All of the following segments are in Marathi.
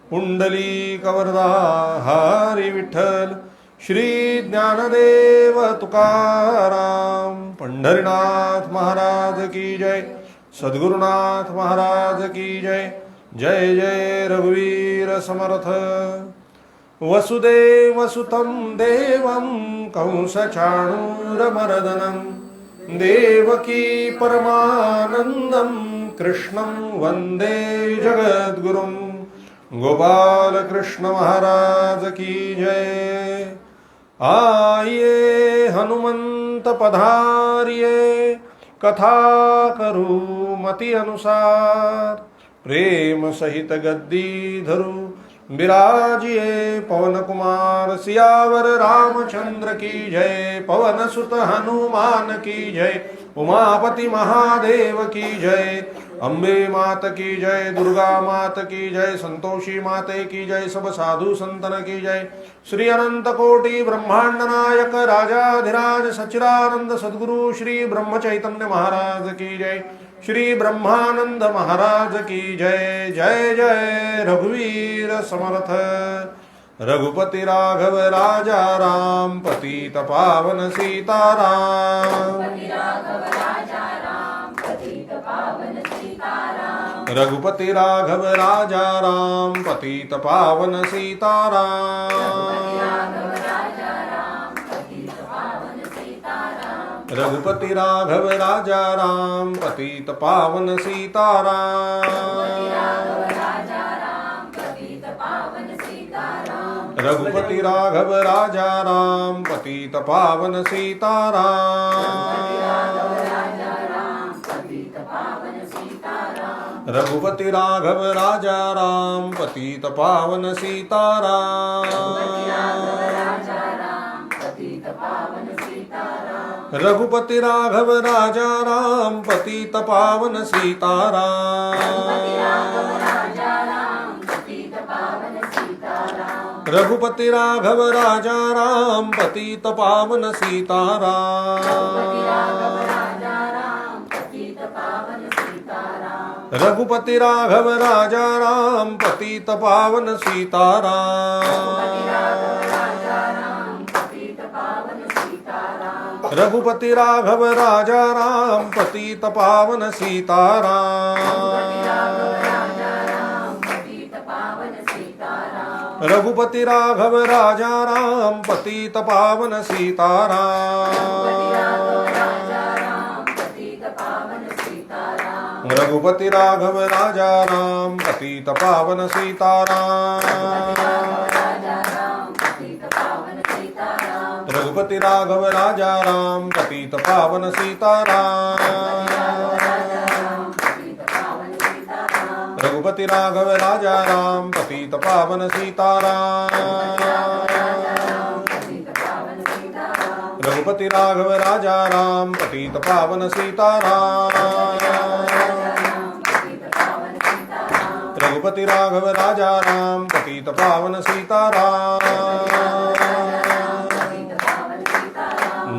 पुंडलीकवरदा हरी विठ्ठल. श्री ज्ञानदेव तुकाराम. पंढरीनाथ महाराज की जय. सद्गुरुनाथ महाराज की जय. जय जय रघुवीर समर्थ. वसुदेवसुतं देवं कंसचाणूरमर्दनं देवकी परमानन्दं कृष्णं वन्दे जगद्गुरुं. गोपाल कृष्ण महाराज की जय. आइए हनुमंत पधारिए कथा करू मति अनुसार. प्रेम सहित गद्दी धरू विराजिए पवन कुमार. सियावर रामचंद्र की जय. पवन सुत हनुमान की जय. उमापति महादेव की जय. अम्बे मात की जय. दुर्गा मात की जय. संतोषी माते की जय. सब साधु संतन की जय. श्री अनंत कोटि ब्रह्मांड नायक राजाधिराज सच्चिदानंद सद्गुरु श्री ब्रह्म चैतन्य महाराज की जय. श्री ब्रह्मानंद महाराज की जय. जय जय रघुवीर समर्थ. रघुपति राघव राजा राम. पतित पावन सीताराम. रघुपति राघव राजा राम. पतित पावन सीताराम. रघुपति राघव राजा राम. पतित पावन सीताराम. रघुपति राघव राजा राम. पतित पावन सीताराम. रघुपति राघव राजा राम. पतित पावन सीताराम. रघुपति राघव राजा राम. पतित पावन सीताराम. रघुपति राघव राजा राम. पतित पावन सीताराम. रघुपति राघव राजा राम. पतित पावन सीताराम. रघुपति राघव राजा राम. पतित पावन सीताराम. रघुपति राघव राजा राम. पतित पावन सीताराम. रघुपति राघव राजा राम. पतित पावन सीताराम. रघुपति राघव राजा राम. पतित पावन सीताराम. रघुपति राघव राजा राम. पतित पावन सीताराम. रघुपति राघव राजा राम. पतित पावन सीताराम. रघुपति राघव राजा राम. पतित पावन सीताराम.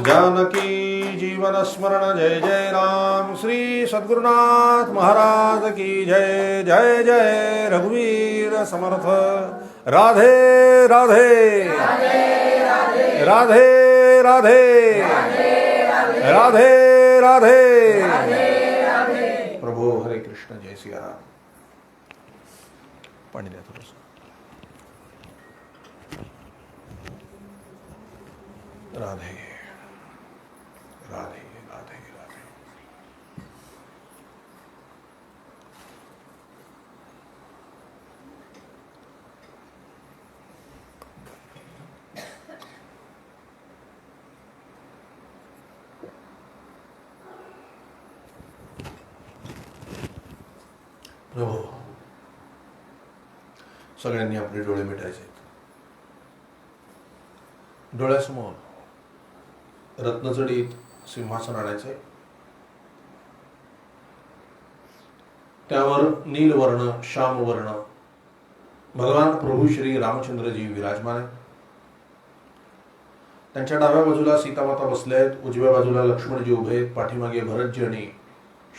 जानकी जीवन स्मरण जय जय राम. श्री सद्गुरुनाथ महाराज की जय. जय जय रघुवीर समर्थ. राधे राधे राधे राधे राधे राधे. प्रभु हरे कृष्ण. जय सिया राम. पाणी द्या थोडंसं. राधे राधे राधे राधे. प्रभू सगळ्यांनी आपले डोळे मिटायचे. डोळ्यासमोर रत्नजडीत सिंहासन आणायचे. त्यावर नीलवर्ण श्यामवर्ण भगवान प्रभू श्री रामचंद्रजी विराजमान आहेत. त्यांच्या डाव्या बाजूला सीतामाता बसल्या आहेत. उजव्या बाजूला लक्ष्मणजी उभे आहेत. पाठीमागे भरतजी आणि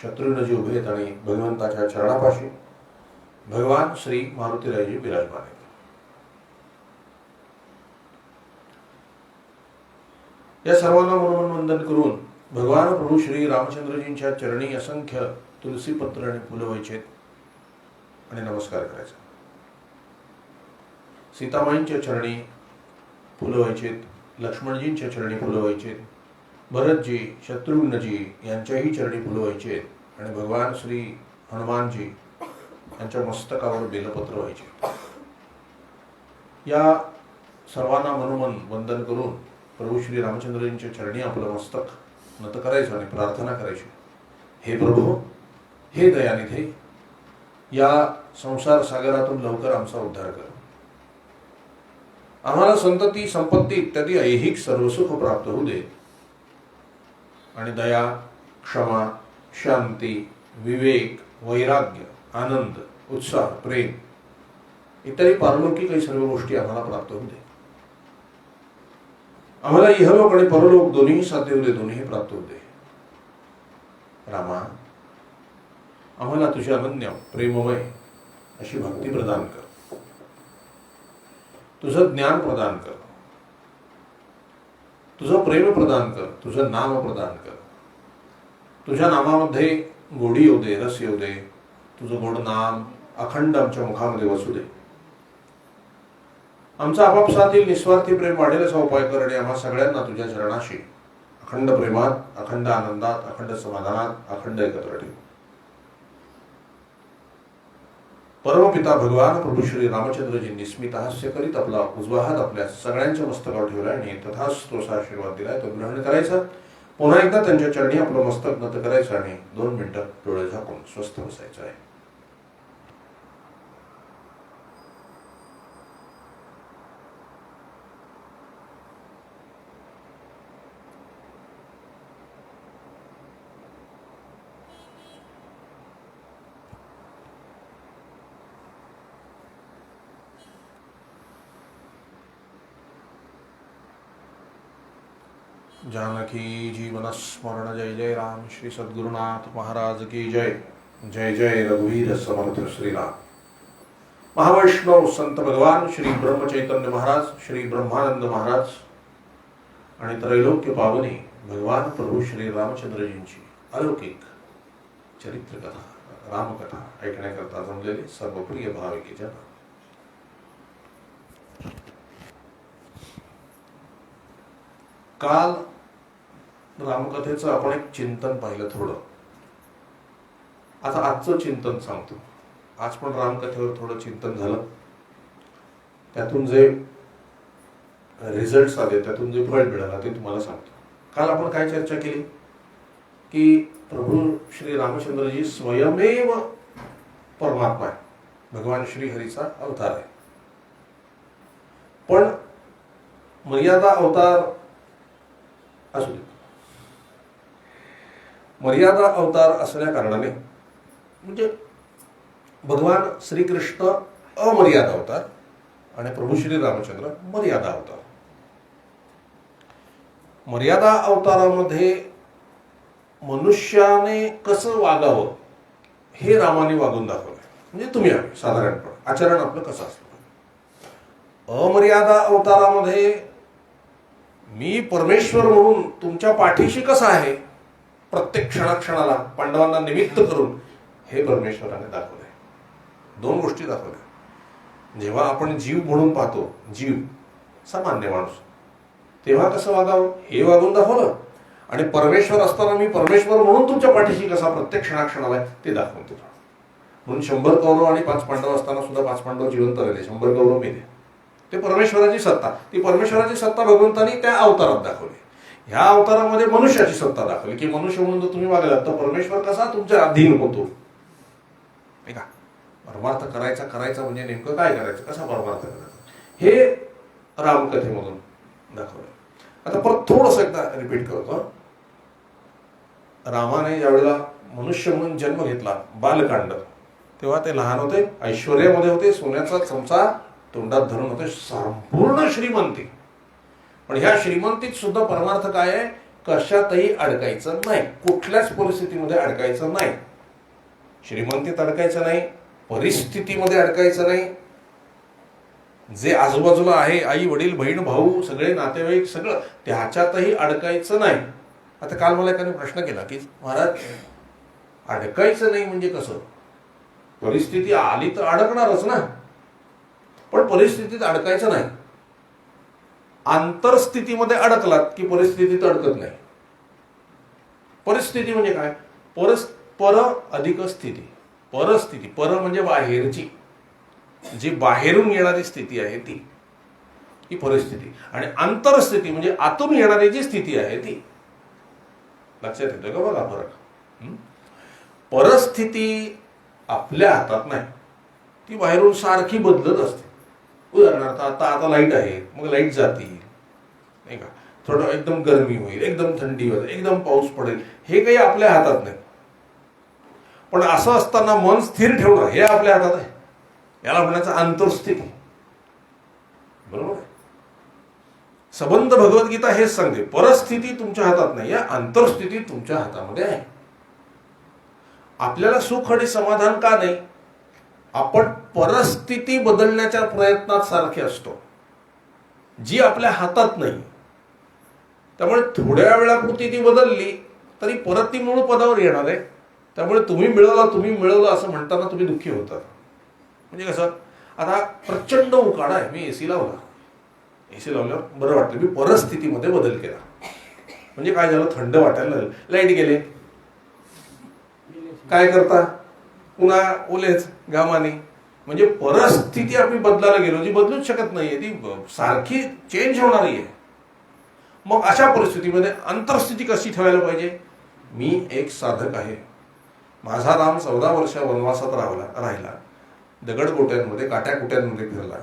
शत्रुघ्नजी उभे आहेत. आणि भगवंताच्या चरणापाशी भगवान श्री मारुतीरायजी विराजमान आहेत. या सर्वांना मनोमन वंदन करून भगवान प्रभू श्री रामचंद्रजींच्या चरणी असंख्य तुलसी पत्र आणि फुलं व्हायचे आणि नमस्कार करायचा. सीतामाईंच्या चरणी फुलं व्हायचे, लक्ष्मणजींच्या चरणी फुलं व्हायचे, भरतजी, शत्रुघ्नजी यांच्याही चरणी फुलं व्हायचे आणि भगवान श्री हनुमानजी यांच्या मस्तकावर बेलपत्र व्हायचे. या सर्वांना मनोमन वंदन करून प्रभू श्री रामचंद्रजींच्या चरणी आपलं मस्तक नत करायचं आणि प्रार्थना करायची. हे प्रभू, हे दयानिधे, या संसार सागरातून लवकर आमचा उद्धार कर. आम्हाला संतती, संपत्ती इत्यादी ऐहिक सर्वसुख प्राप्त होऊ दे आणि दया, क्षमा, शांती, विवेक, वैराग्य, आनंद, उत्साह, प्रेम इत्यादी पारलौकिक काही सर्व गोष्टी आम्हाला प्राप्त होऊ दे. आम्हाला इहलोक आणि परलोक दोन्ही साध्य होऊ दे, दोन्ही प्राप्त होऊ दे. रामा, आम्हाला तुझ्या अनन्य प्रेममय अशी भक्ती प्रदान कर, तुझं ज्ञान प्रदान कर, तुझं प्रेम प्रदान कर, तुझं नाम प्रदान कर. तुझ्या नामामध्ये गोडी येऊ दे, रस येऊ दे. तुझं गोड नाम अखंड आमच्या मुखामध्ये वसू दे. आमचा आपापसातील निस्वार्थी प्रेम वाढेल असा उपाय कर आणि आम्हा सगळ्यांना तुझ्या चरणाशी अखंड प्रेमात, अखंड आनंदात, अखंड समाधानात, अखंड एकत्र ठेव. परमपिता भगवान प्रभू श्री रामचंद्रजींनी स्मित हास्य करीत आपला उजवा हात आपल्या सगळ्यांच्या मस्तकावर ठेवला आणि तथास्तु असा आशीर्वाद दिलाय. तो ग्रहण करायचा. पुन्हा एकदा त्यांच्या चरणी आपलं मस्तक नत करायचं आणि 2 मिनिटं डोळे झाकून स्वस्थ बसायचं आहे. जानकी जीवन स्मरण जय जय राम. श्री सद्गुरुनाथ महाराज की जय. जय जय रघुवीर समर्थ श्रीराम. महावैष्णव संत भगवान श्री ब्रह्मचैतन्य महाराज, श्री ब्रह्मानंद महाराज आणि त्रैलोक्य पावनी भगवान प्रभू श्री रामचंद्रजींची अलौकिक चरित्र कथा, रामकथा ऐकण्याकरता जमलेले सर्व प्रिय भाविक जन, काल रामकथेचं आपण एक चिंतन पाहिलं थोडं. आता आजचं चिंतन सांगतो. आज पण रामकथेवर थोडं चिंतन झालं. त्यातून जे रिझल्ट्स आले, त्यातून जे फळ मिळालं ते तुम्हाला सांगतो. काल आपण काय चर्चा केली की प्रभू श्री रामचंद्रजी स्वयमेव परमात्मा आहे, भगवान श्रीहरीचा अवतार आहे. पण मर्यादा अवतार असू दे. मर्यादा अवतार असल्या कारणाने म्हणजे भगवान श्रीकृष्ण अमर्यादा अवतार आणि प्रभू श्री रामचंद्र मर्यादा अवतार. मर्यादा अवतारामध्ये मनुष्याने कसं वागावं हे रामाने वागून दाखवलं. म्हणजे तुम्ही आम्ही साधारणपणे आचरण आपलं कसं असलं. अमर्यादा अवतारामध्ये मी परमेश्वर म्हणून तुमच्या पाठीशी कसा आहे प्रत्येक क्षणाक्षणाला पांडवांना निमित्त करून हे परमेश्वराने दाखवलंय. 2 गोष्टी दाखवल्या. जेव्हा आपण जीव म्हणून पाहतो, जीव सामान्य माणूस, तेव्हा कसं वागावं हे वागून दाखवलं. आणि परमेश्वर असताना मी परमेश्वर म्हणून तुमच्या पाठीशी कसा प्रत्येक क्षणाक्षणाला ते दाखवून दिलं. म्हणून 100 कौरव आणि 5 पांडव असताना सुद्धा 5 पांडव जिवंत राहिले. 100 कौरव मेले. ते परमेश्वराची सत्ता, ती परमेश्वराची सत्ता भगवंतानी त्या अवतारात दाखवली. ह्या अवतारामध्ये मनुष्याची सत्ता दाखवली की मनुष्य म्हणून जर तुम्ही वागलात तर परमेश्वर कसा तुमच्या अधीन होतो. का परमार्थ करायचा म्हणजे नेमकं काय करायचं, कसा परमार्थ करायचा हे रामकथेमधून दाखवलं. आता परत थोडंसं एकदा रिपीट करतो. रामाने ज्यावेळेला मनुष्य म्हणून जन्म घेतला, बालकांड, तेव्हा ते लहान होते, ऐश्वर्यामध्ये होते, सोन्याचा चमचा तोंडात धरून होते, संपूर्ण श्रीमंती. पण ह्या श्रीमंतीत सुद्धा परमार्थ काय आहे, कशातही अडकायचं नाही, कुठल्याच परिस्थितीमध्ये अडकायचं नाही. श्रीमंतीत अडकायचं नाही, परिस्थितीमध्ये अडकायचं नाही. जे आजूबाजूला आहे, आई वडील बहीण भाऊ सगळे नातेवाईक सगळं, त्याच्यातही अडकायचं नाही. आता काल मला एकाने प्रश्न केला की महाराज अडकायचं नाही म्हणजे कसं? परिस्थिती आली तर अडकणारच ना, पण परिस्थितीत अडकायचं नाही. आंतरस्थितीमध्ये अडकलात की परिस्थितीत अडकत नाही. परिस्थिती म्हणजे काय? पर अधिक स्थिती. परस्थिती, पर म्हणजे बाहेरची, जी बाहेरून येणारी स्थिती आहे ती, ही परिस्थिती. आणि आंतरस्थिती म्हणजे आतून येणारी जी स्थिती आहे ती. लक्षात येतोय का बघा फरक? परिस्थिती आपल्या हातात नाही, ती बाहेरून सारखी बदलत असते. उदाहरणार्थ आता लाईट आहे, मग लाईट जातील नाही का, थोडं एकदम गरमी होईल, एकदम थंडी होईल, एकदम पाऊस पडेल, हे काही आपल्या हातात नाही. पण असं असताना मन स्थिर ठेवणं हे आपल्या हातात आहे. याला म्हणायचं आंतरस्थिती. बरोबर आहे? संबंध भगवद्गीता हेच सांगते, परिस्थिती तुमच्या हातात नाही, या आंतरस्थिती तुमच्या हातामध्ये आहे. आपल्याला सुख आणि समाधान का नाही? आपण परिस्थिती बदलण्याच्या प्रयत्नात सारखे असतो, जी आपल्या हातात नाही. त्यामुळे थोड्या वेळापुरती ती बदलली तरी परत ती मूळ पदावर येणार आहे. त्यामुळे तुम्ही मिळवलं असं म्हणताना तुम्ही दुःखी होतात. म्हणजे कसं, आता प्रचंड उकाडा आहे, मी एसी लावला, एसी लावल्यावर बरं वाटतं, मी परिस्थितीमध्ये बदल केला. म्हणजे काय झालं, थंड वाटायला लागलं, लाईट गेले, काय करता, पुन्हा ओलेच घामाने. म्हणजे परिस्थिती आम्ही बदलायला गेलो, जी बदलूच शकत नाहीये, ती सारखी चेंज होणारी आहे. मग अशा परिस्थितीमध्ये अंतरस्थिती कशी ठेवायला पाहिजे? मी एक साधक आहे, माझा राम 14 वर्ष वनवासात राहिला, दगडगोट्यांमध्ये काट्याकुट्यांमध्ये फिरला,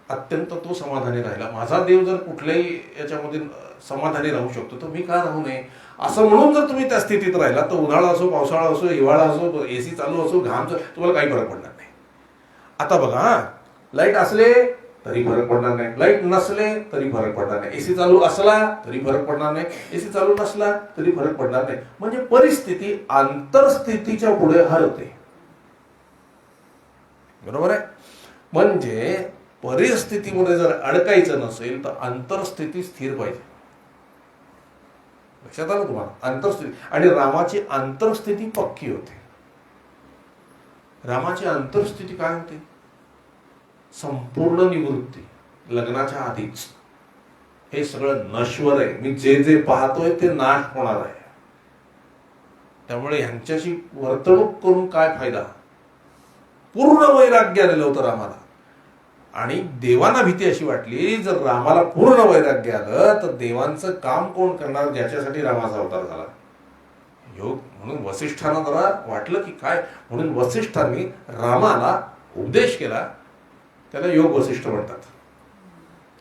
अत्यंत तो समाधानी राहिला. माझा देव जर कुठल्याही याच्यामध्ये समाधानी राहू शकतो तर मी का राहू नये? असं म्हणून जर तुम्ही त्या स्थितीत राहिला तर उन्हाळा असो, पावसाळा असो, हिवाळा असो, एसी चालू असो, घाम तुम्हाला काही फरक पडणार नाही. आता बघा, लाईट असले तरी फरक पडणार नाही, लाईट नसले तरी फरक पडणार नाही, एसी चालू असला तरी फरक पडणार नाही, एसी चालू नसला तरी फरक पडणार नाही. म्हणजे परिस्थिती आंतरस्थितीच्या पुढे हरते. बरोबर आहे? म्हणजे परिस्थितीमध्ये जर अडकायचं नसेल तर आंतरस्थिती स्थिर पाहिजे. लक्षात आलं तुम्हाला? आंतरस्थिती. आणि रामाची आंतरस्थिती पक्की होते. रामाची आंतरस्थिती काय होते? संपूर्ण निवृत्ती. लग्नाच्या आधीच हे सगळं नश्वर आहे, मी जे जे पाहतोय ते नाश होणार आहे. त्यामुळे ह्यांच्याशी वर्तणूक करून काय फायदा? पूर्ण वैराग्य आलेलं होतं रामाला. आणि देवांना भीती अशी वाटली, जर रामाला पूर्ण वैराग्य आलं तर देवांचं काम कोण करणार, ज्याच्यासाठी रामाचा अवतार झाला. योग म्हणून वसिष्ठांना जरा वाटलं की काय, म्हणून वसिष्ठांनी रामाला उपदेश केला. त्याला योग वसिष्ठ म्हणतात.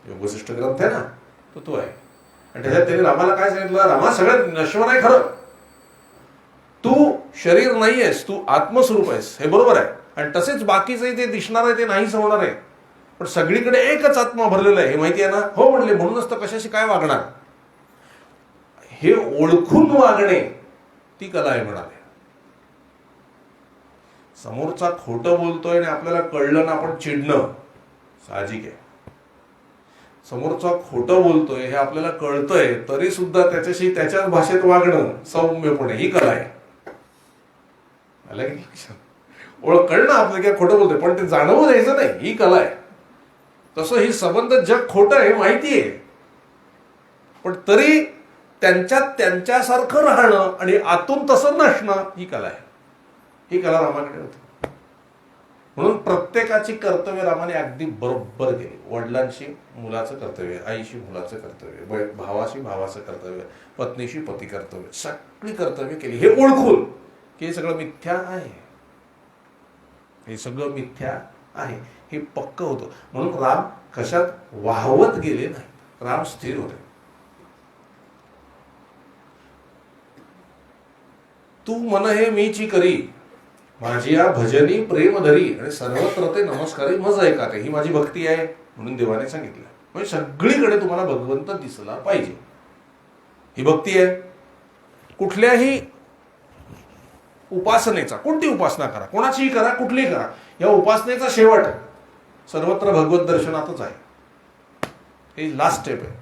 योग वसिष्ठ ग्रंथ आहे ना, तो आहे. आणि त्याच्यात त्यांनी रामाला काय सांगितलं? रामा, सगळं नश्वर आहे खरं, तू शरीर नाही आहेस, तू आत्मस्वरूप आहेस, हे बरोबर आहे. आणि तसेच बाकीचे जे दिसणार आहे ते नाहीच होणार आहे, पण सगळीकडे एकच आत्मा भरलेला आहे, हे माहिती आहे ना? हो म्हणले. म्हणूनच तर कशाशी काय वागणार, हे ओळखून वागणे ती कला आहे म्हणाले. समोरचा खोटं बोलतोय आणि आपल्याला कळलं ना आपण चिडणं साहजिक आहे. समोरचा खोटं बोलतोय हे आपल्याला कळतंय तरी सुद्धा त्याच्याशी त्याच्याच भाषेत वागणं सौम्यपणे, ही कला आहे. ओळख कळणं आपलं की खोटं बोलतोय पण ते जाणवू द्यायचं नाही, ही कला आहे. तसं ही संबंध जग खोटं आहे माहिती आहे, पण तरी त्यांच्यात त्यांच्यासारखं राहणं आणि आतून तसं नसणं ही कला आहे. ही कला रामाकडे होती. म्हणून प्रत्येकाची कर्तव्य रामाने अगदी बरोबर केली. वडिलांशी मुलाचं कर्तव्य, आईशी मुलाचं कर्तव्य, भावाशी भावाचं कर्तव्य, पत्नीशी पती कर्तव्य, सगळी कर्तव्य केली. हे ओळखून की हे सगळं मिथ्या आहे, हे सगळं मिथ्या आहे, हे पक्क होतं. म्हणून राम कशात वाहवत गेले नाही, राम स्थिर होते. तू मन हे मीची करी, माझी या भजनी प्रेम धरी, आणि सर्वत्र ते नमस्कारी मज ऐकाते. ही माझी भक्ती आहे म्हणून देवाने सांगितलं. म्हणजे सगळीकडे तुम्हाला भगवंत दिसला पाहिजे, ही भक्ती आहे. कुठल्याही उपासनेचा, कोणती उपासना करा, कोणाचीही करा, कुठलीही करा, या उपासनेचा शेवट सर्वत्र भगवत दर्शनातच आहे. ही लास्ट स्टेप आहे.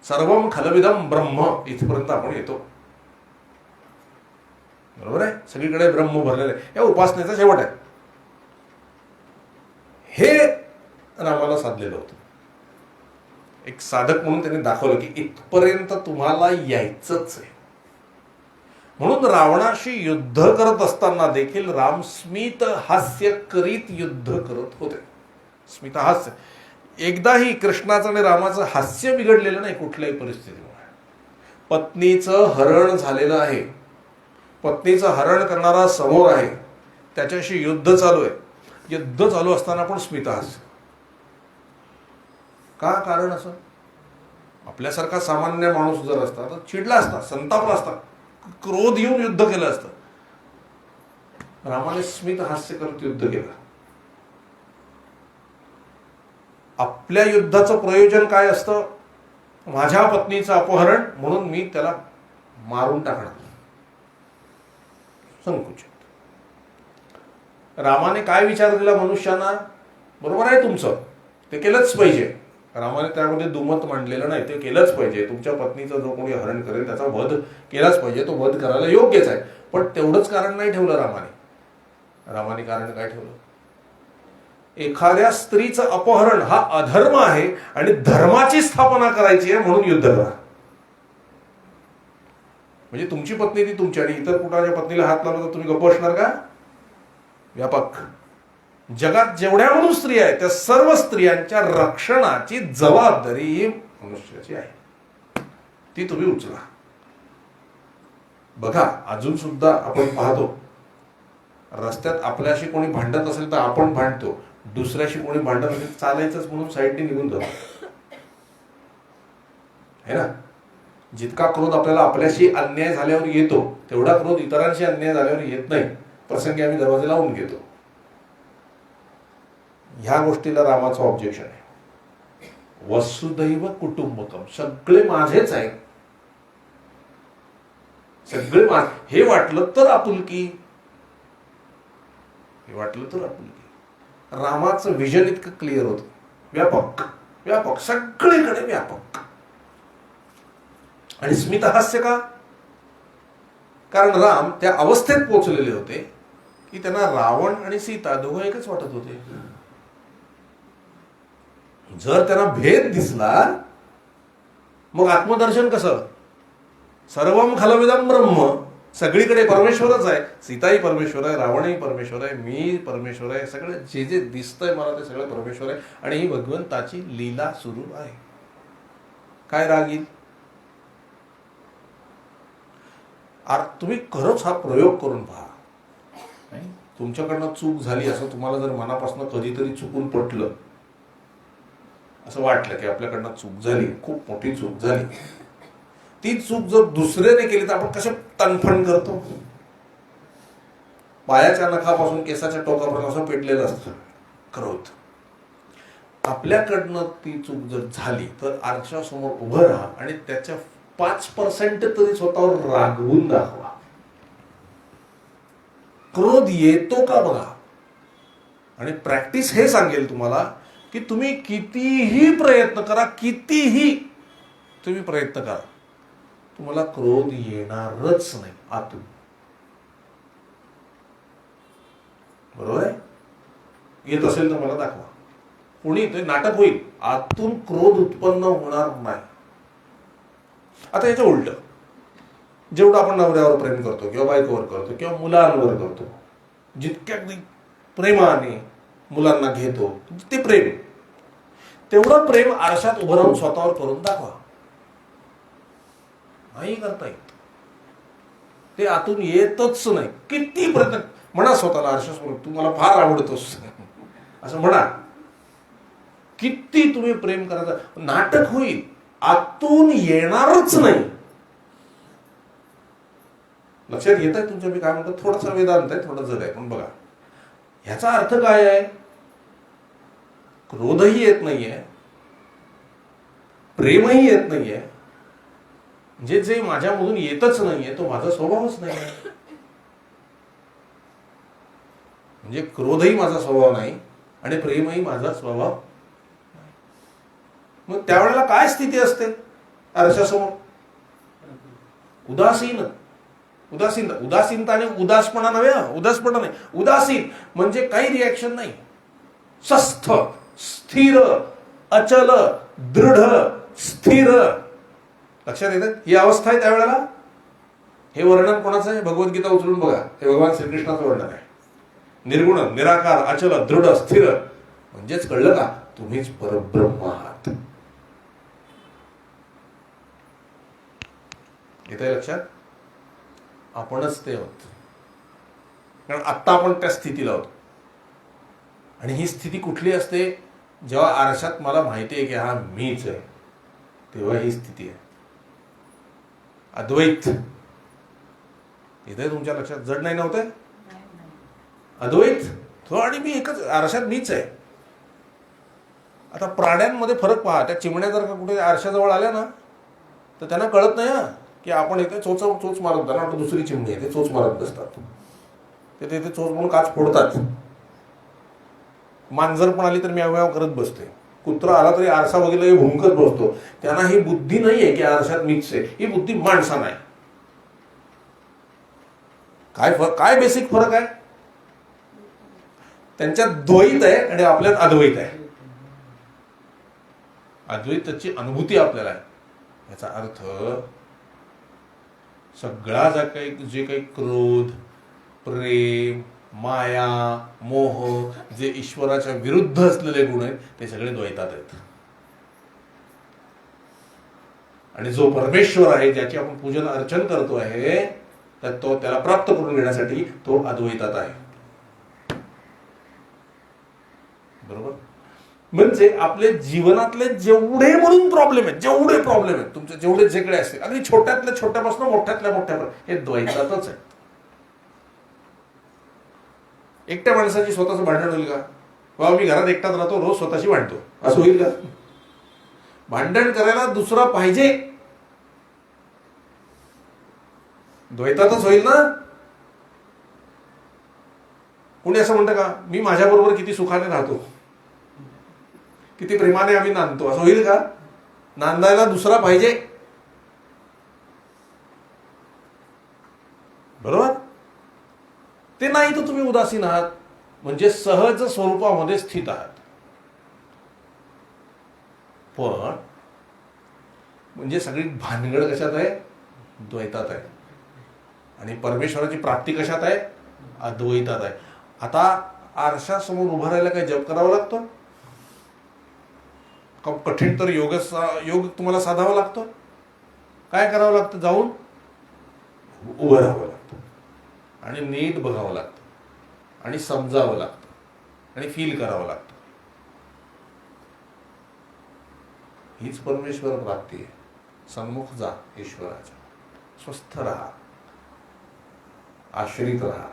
सर्वम खलविदम ब्रह्म इथपर्यंत आपण येतो. बरोबर आहे, सगळीकडे ब्रह्म भरलेलं आहे, या उपासनेचा शेवट आहे. हे रामाला साधलेलं होतं. एक साधक म्हणून त्यांनी दाखवलं की इथपर्यंत तुम्हाला यायचंच आहे. म्हणून रावणाशी युद्ध करत असताना देखील राम स्मित हास्य करीत युद्ध करत होते. स्मित हास्य. एकदाही कृष्णाचं आणि रामाचं हास्य बिघडलेलं नाही कुठल्याही परिस्थितीमुळे. पत्नीचं हरण झालेलं आहे, पत्नीचं हरण करणारा समोर आहे, त्याच्याशी युद्ध चालू आहे. युद्ध चालू असताना पण स्मित हास्य. का कारण असं? आपल्यासारखा सामान्य माणूस जर असता तर चिडला असता, संतापला असता, क्रोध येऊन युद्ध केलं असतं. रामाने स्मित हास्य करत युद्ध केलं. आपल्या युद्धाचं प्रयोजन काय असतं? माझ्या पत्नीचं अपहरण, म्हणून मी त्याला मारून टाकणार. संकुचित. रामाने काय विचार दिला मनुष्यांना? बरोबर आहे तुमचं, ते केलंच पाहिजे. रामाने त्यामध्ये दुमत मांडलेलं नाही, ते केलंच पाहिजे. तुमच्या पत्नीचं जो कोणी हरण करेल त्याचा वध केलाच पाहिजे, तो वध करायला योग्यच आहे. पण तेवढंच कारण नाही ठेवलं रामाने. रामाने कारण काय ठेवलं? एखाद्या स्त्रीचं अपहरण हा अधर्म आहे आणि धर्माची स्थापना करायची आहे, म्हणून युद्ध करा. म्हणजे तुमची पत्नी ती तुमची, आणि इतर कुणाच्या पत्नीला हात लावला तर तुम्ही गप्प बसणार का? व्यापक. जगात जेवढ्या म्हणून स्त्रिया आहेत त्या सर्व स्त्रियांच्या रक्षणाची जबाबदारी ही मनुष्याची आहे, ती तुम्ही उचला. बघा, अजून सुद्धा आपण पाहतो रस्त्यात आपल्याशी कोणी भांडत असेल तर आपण भांडतो, दुसऱ्याशी कोणी भांडत असेल चालायचंच म्हणून साईडने निघून जातो, है ना. जितका क्रोध आपल्याला आपल्याशी अन्याय झाल्यावर येतो तेवढा क्रोध इतरांशी अन्याय झाल्यावर येत नाही. प्रसंगी आम्ही दरवाजे लावून घेतो. ह्या गोष्टीला रामाचं ऑब्जेक्शन आहे. वसुदैव कुटुंबकम, सगळे माझेच आहे, सगळे माझे. हे वाटलं तर आपुलकी, हे वाटलं तर आपुलकी. रामाचं विजन इतकं क्लिअर होतं. व्यापक, व्यापक, सगळीकडे व्यापक. आणि स्मित हास्य का? कारण राम त्या अवस्थेत पोहोचलेले होते की त्यांना रावण आणि सीता दोघं एकच वाटत होते. जर त्यांना भेद दिसला मग आत्मदर्शन कसं? सर्वम खलविदम ब्रह्म, सगळीकडे परमेश्वरच आहे. सीताही परमेश्वर आहे, रावणही परमेश्वर आहे, मी परमेश्वर आहे, सगळं जे जे दिसतंय मला ते सगळं परमेश्वर आहे. आणि ही भगवंताची लीला सुरू आहे. काय राग येईल? तुम्ही खरंच हा प्रयोग करून पहा. तुमच्याकडनं चूक झाली असं तुम्हाला जर मनापासून कधीतरी चुकून पटलं, असं वाटलं की आपल्याकडनं चूक झाली, खूप मोठी चूक झाली, ती चूक जर दुसऱ्याने केली तर आपण कसं तणफण करतो? पायाच्या नखापासून केसाच्या टोकापर्यंत असं पेटलेलं असतं क्रोध. आपल्याकडनं ती चूक जर झाली तर आरशासमोर उभं राहा आणि त्याच्या 5% तरी स्वतःवर रागवून दाखवा. क्रोध येतो का बघा. आणि प्रॅक्टिस हे सांगेल तुम्हाला की तुम्ही कितीही प्रयत्न करा, कितीही तुम्ही प्रयत्न करा, तुम्हाला क्रोध येणारच नाही आतून. बरोबर आहे? येत असेल तर मला दाखवा. कोणी ते नाटक होईल, आतून क्रोध उत्पन्न होणार नाही. आता याचं उलट, जेवढं आपण नवऱ्यावर प्रेम करतो किंवा बायकोवर करतो किंवा मुलांवर करतो, जितक्या प्रेमाने मुलांना घेतो ते प्रेम, तेवढं प्रेम आरशात उभं राहून स्वतःवर करून दाखवा. नाही करता येत, ते आतून येतच नाही. किती प्रयत्न म्हणा स्वतःला आरशासमोर, तू मला फार आवडतोस असं म्हणा. किती तुम्ही प्रेम करायचं, नाटक होईल, आतून येणारच नाही. लक्षात घेत आहे तुमच्या? मी काय म्हणतो, थोडासा वेदांत आहे, थोडं जग आहे, पण बघा ह्याचा अर्थ काय आहे. क्रोधही येत नाहीये, प्रेमही येत नाहीये, म्हणजे जे माझ्यामधून येतच नाहीये तो माझा स्वभावच नाही आहे. म्हणजे क्रोधही माझा स्वभाव नाही आणि प्रेमही माझा स्वभाव. मग त्यावेळेला काय स्थिती असते आरशासमोर? उदासीन. उदासीनता आणि उदासपणा नव्हे, उदासपणा नाही, उदासीन म्हणजे काही रिॲक्शन नाही. स्वस्थ, स्थिर, अचल, दृढ, स्थिर. लक्षात येतं ही अवस्था आहे त्यावेळेला. हे वर्णन कोणाचं आहे? भगवद्गीता उचलून बघा, हे भगवान श्रीकृष्णाचं वर्णन आहे. निर्गुण, निराकार, अचल, दृढ, स्थिर. म्हणजेच कळलं का तुम्हीच परब्रह्म आहात. येतंय लक्षात? आपणच ते आहोत. कारण आत्ता आपण त्या स्थितीला आहोत. आणि ही स्थिती कुठली असते? जेव्हा आरशात मला माहिती आहे की हा मीच आहे, तेव्हा ही स्थिती आहे अद्वैत. येतंय तुमच्या लक्षात? जड नाही नव्हतं? अद्वैत तो आणि मी एकच, आरशात मीच आहे. आता प्राण्यांमध्ये फरक पहा. त्या चिमण्या जर का कुठे आरशाजवळ आल्या ना तर त्यांना कळत नाही हा की आपण इथे चोच मारत होता ना, दुसरी चिमणी आहे ते चोच मारत बसतात. ते तिथे चोच म्हणून काच फोडतात. मांजर पण आली तर म्याव म्याव करत बसते. कुत्रा आला तरी आरसा बघितला भुंकत बसतो. त्यांना ही बुद्धी नाहीये की आरशात मीच आहे. ही बुद्धी माणसांना आहे. काय बेसिक फरक आहे? त्यांच्यात द्वैत आहे आणि आपल्यात अद्वैत आहे. अद्वैताची अनुभूती आपल्याला आहे. याचा अर्थ सगळा जे काही क्रोध, प्रेम, माया, मोह जे ईश्वराच्या विरुद्ध असलेले गुण आहेत ते सगळे द्वैतात आहेत. आणि जो परमेश्वर आहे ज्याची आपण पूजन अर्चन करतो आहे तर तो त्याला प्राप्त करून घेण्यासाठी तो अद्वैतात आहे. बरोबर? म्हणजे आपले जीवनातले जेवढे म्हणून प्रॉब्लेम आहेत तुमचे जेवढे जे काही असतील, अगदी छोट्यातल्या छोट्यापासून मोठ्यातल्या मोठ्यापर्यंत, हे द्वैतातच आहे. एकट्या माणसाची स्वतःचं भांडण होईल का? बाबा मी घरात एकटाच राहतो, रोज स्वतःशी भांडतो, असं होईल का? भांडण करायला दुसरा पाहिजे. द्वैतातच होईल ना. कोणी असं म्हणतं का मी माझ्याबरोबर किती सुखाने राहतो, किती प्रेमाने आम्ही नांदतो, असं होईल का? नांदायला दुसरा पाहिजे. बरोबर? ते नाही तर तुम्ही उदासीन आहात, म्हणजे सहज स्वरूपामध्ये स्थित आहात. पण म्हणजे सगळी भानगड कशात आहे? द्वैतात आहे. आणि परमेश्वराची प्राप्ती कशात आहे? अद्वैतात आहे. आता आरशासमोर उभं राहायला काही जप करावा लागतो? कठीण तर योग तुम्हाला साधावा लागतो. काय करावं लागतं? जाऊन उभं राहावं लागतं आणि नीट बघावं लागतं आणि समजावं लागतं आणि फील करावं लागतं. हीच परमेश्वर प्राप्ती आहे. सन्मुख जा ईश्वराच्या, स्वस्थ राहा, आश्रित राहा.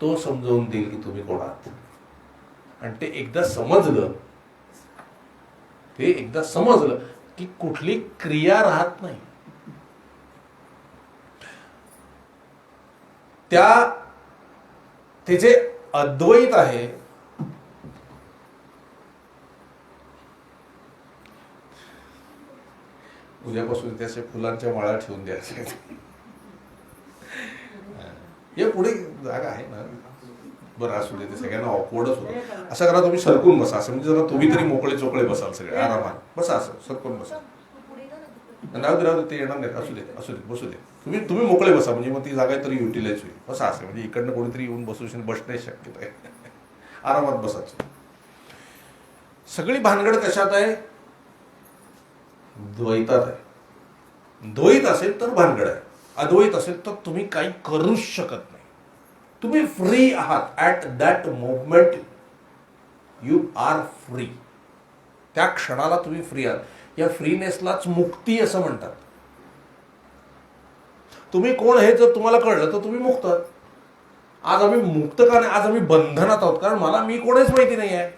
तो समजावून देईल की तुम्ही कोण आहात. आणि ते एकदा समजलं की कुठली क्रिया राहत नाही. ते जे अद्वैत आहे, उद्यापासून त्याचे फुलांच्या माळा ठेवून द्यायचे. हे पुढे जागा आहे ना. बरं असू दे, ते सगळ्यांना ऑकवर्डच होतं. असं करा तुम्ही सरकून बसा, असं म्हणजे जरा तुम्ही तरी मोकळे चोकळे बसाल, सगळे आरामात बसा, असं सरकून बसा. राहू दे ते येणार नाही, असू दे बसू दे. तुम्ही मोकळे बसा, म्हणजे मग ती जागा तरी युटिलाइज होईल. बसा असं, म्हणजे इकडनं कोणीतरी येऊन बसणे शक्यता आहे. आरामात बसायचं. सगळी भानगड कशात आहे? द्वैतात आहे. द्वैत असेल तर भानगड आहे, अद्वैत असेल तर तुम्ही काही करूच शकत नाही. तुम्ही फ्री आहात. At that moment you are free. त्या क्षणाला तुम्ही फ्री आहात. या फ्रीनेसलाच मुक्ती असं म्हणतात. तुम्ही कोण हे जर तुम्हाला कळलं तर तुम्ही मुक्त आहात. आज आम्ही मुक्त का नाही? आज आम्ही बंधनात आहोत, कारण मला मी कोणीच माहिती नाही आहे.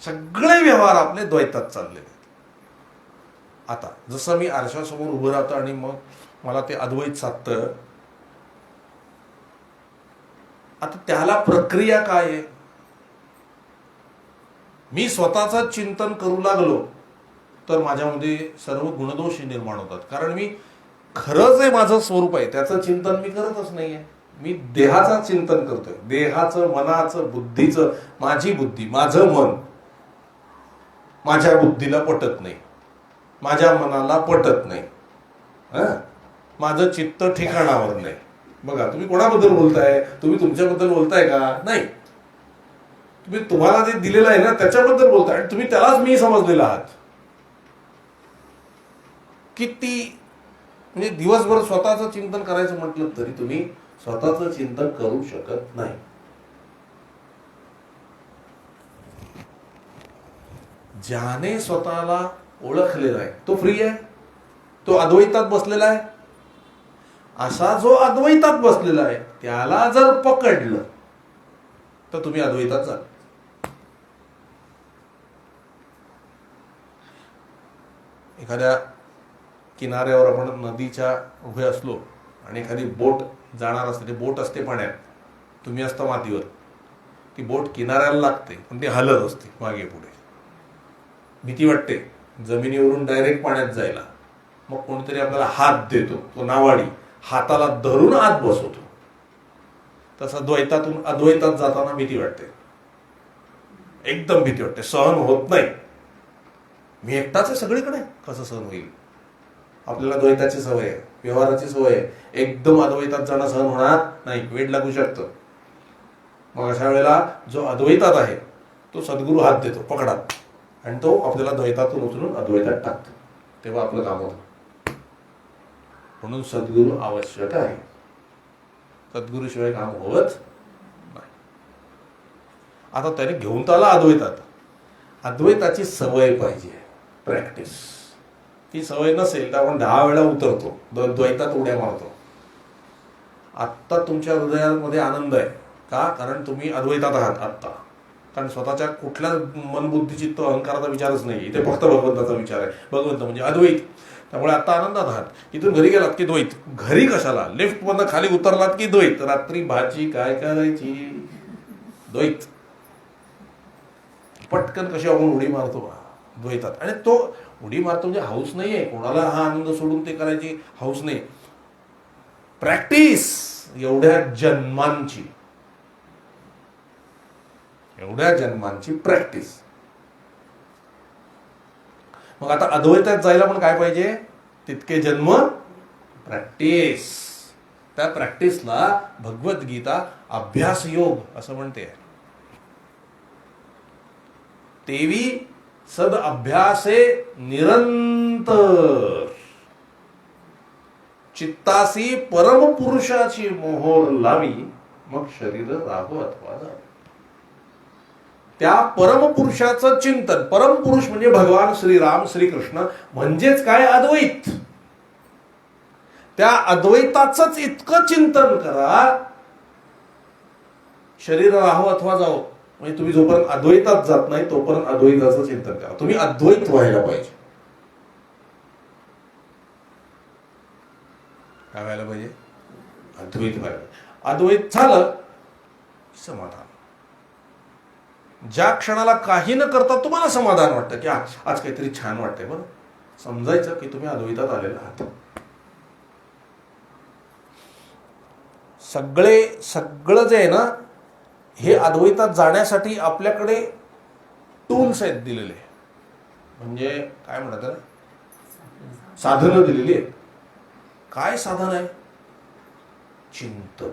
सगळे व्यवहार आपले द्वैतात चाललेले आहेत. आता जसं मी आरशासमोर उभं राहतो आणि मग मला ते अद्वैत साधतं, आता त्याला प्रक्रिया काय आहे? मी स्वतःच चिंतन करू लागलो तर माझ्यामध्ये सर्व गुणदोष निर्माण होतात. कारण मी खरं जे माझं स्वरूप आहे त्याचं चिंतन मी करतच नाहीये. मी देहाचं चिंतन करतोय, देहाचं, मनाचं, बुद्धीचं. माझी बुद्धी, माझं मन माझ्या बुद्धीला पटत नाही, माझ्या मनाला पटत नाही, माझं चित्त ठिकाणावर नाही. बघा, तुम्ही कोणाबद्दल बोलताय? तुम्ही तुमच्याबद्दल बोलताय का? नाही, तुम्ही तुम्हाला जे दिलेलं आहे ना त्याच्याबद्दल बोलताय आणि तुम्ही त्यालाच मी समजलेला आहात. किती म्हणजे दिवसभर स्वतःचं चिंतन करायचं म्हटलं तरी तुम्ही स्वतःचं चिंतन करू शकत नाही. ज्याने स्वतःला ओळखलेला आहे तो फ्री आहे, तो अद्वैतात बसलेला आहे. असा जो अद्वैतात बसलेला आहे त्याला जर पकडलं तर तुम्ही अद्वैतात जाल. एखाद्या किनाऱ्यावर आपण नदीच्या उभे असलो आणि एखादी बोट जाणार असते, ती बोट असते पाण्यात, तुम्ही असता मातीवर, ती बोट किनाऱ्याला लागते पण ती हलत असते मागे पुढे. भीती वाटते जमिनीवरून डायरेक्ट पाण्यात जायला. मग कोणीतरी आपल्याला हात देतो, तो नावाडी हाताला धरून आत बसवतो. तसं द्वैतातून अद्वैतात जाताना भीती वाटते, एकदम भीती वाटते, सहन होत नाही. मी एकटाच आहे सगळीकडे, कसं सहन होईल? आपल्याला द्वैताची सवय आहे, व्यवहाराची सवय आहे. एकदम अद्वैतात जाणं सहन होणार नाही, वेळ लागू शकतं. मग अशा वेळेला जो अद्वैतात आहे तो सद्गुरू हात देतो, पकडा, आणि तो आपल्याला द्वैतातून उचलून अद्वैतात टाकतो. तेव्हा आपलं काम होतं. म्हणून सद्गुरू आवश्यक आहे. सद्गुरूशिवाय काम होत नाही. आता त्याने घेऊन तर आला अद्वैतात, अद्वैताची सवय पाहिजे, प्रॅक्टिस. ती सवय नसेल तर आपण 10 वेळा उतरतो, द्वैतात उड्या मारतो. आत्ता तुमच्या हृदयामध्ये आनंद आहे का? कारण तुम्ही अद्वैतात आहात आत्ता. कारण स्वतःच्या कुठल्या मनबुद्धी चित्त अहंकाराचा विचारच नाही, इथे फक्त भगवंताचा विचार आहे. भगवंत म्हणजे अद्वैत. त्यामुळे आता आनंदात आहात. इथून घरी गेलात की द्वैत, घरी कशाला, लिफ्ट मधनं खाली उतरलात की द्वैत, रात्री भाजी काय करायची, द्वैत. पटकन कशी आपण उडी मारतो द्वैतात. आणि तो उडी मारतो म्हणजे हाऊस नाहीये, कोणाला हा आनंद सोडून ते करायची हाऊस नाही. प्रॅक्टिस एवढ्या जन्मांची प्रॅक्टिस. मग आता अद्वैतात जायला पण काय पाहिजे? तितके जन्म प्रॅक्टिस. त्या प्रॅक्टिसला भगवद्गीता अभ्यास योग असं म्हणते. तेवी सद अभ्यासे निरंतर चित्तासी परमपुरुषाची मोहोर लावी, मग शरीर राहो अथवा जावे. त्या परमपुरुषाचं चिंतन, परमपुरुष म्हणजे भगवान श्रीराम श्रीकृष्ण, म्हणजेच काय? अद्वैत. त्या अद्वैताचंच इतकं चिंतन करा, शरीर राहो अथवा जाओ. म्हणजे तुम्ही जोपर्यंत अद्वैतात जात नाही तोपर्यंत अद्वैताचं चिंतन करा. तुम्ही अद्वैत व्हायला पाहिजे. काय व्हायला पाहिजे? अद्वैत व्हायला. अद्वैत झालं समाधान. ज्या क्षणाला काही न करता तुम्हाला समाधान वाटतं की आज काहीतरी छान वाटतंय, बरं, समजायचं की तुम्ही अद्वैतात आलेला आहात. सगळं जे आहे ना, हे अद्वैतात जाण्यासाठी आपल्याकडे टूल्स आहेत दिलेले. म्हणजे काय म्हणतात ना, साधनं दिलेली आहेत. काय साधन आहे? चिंतन.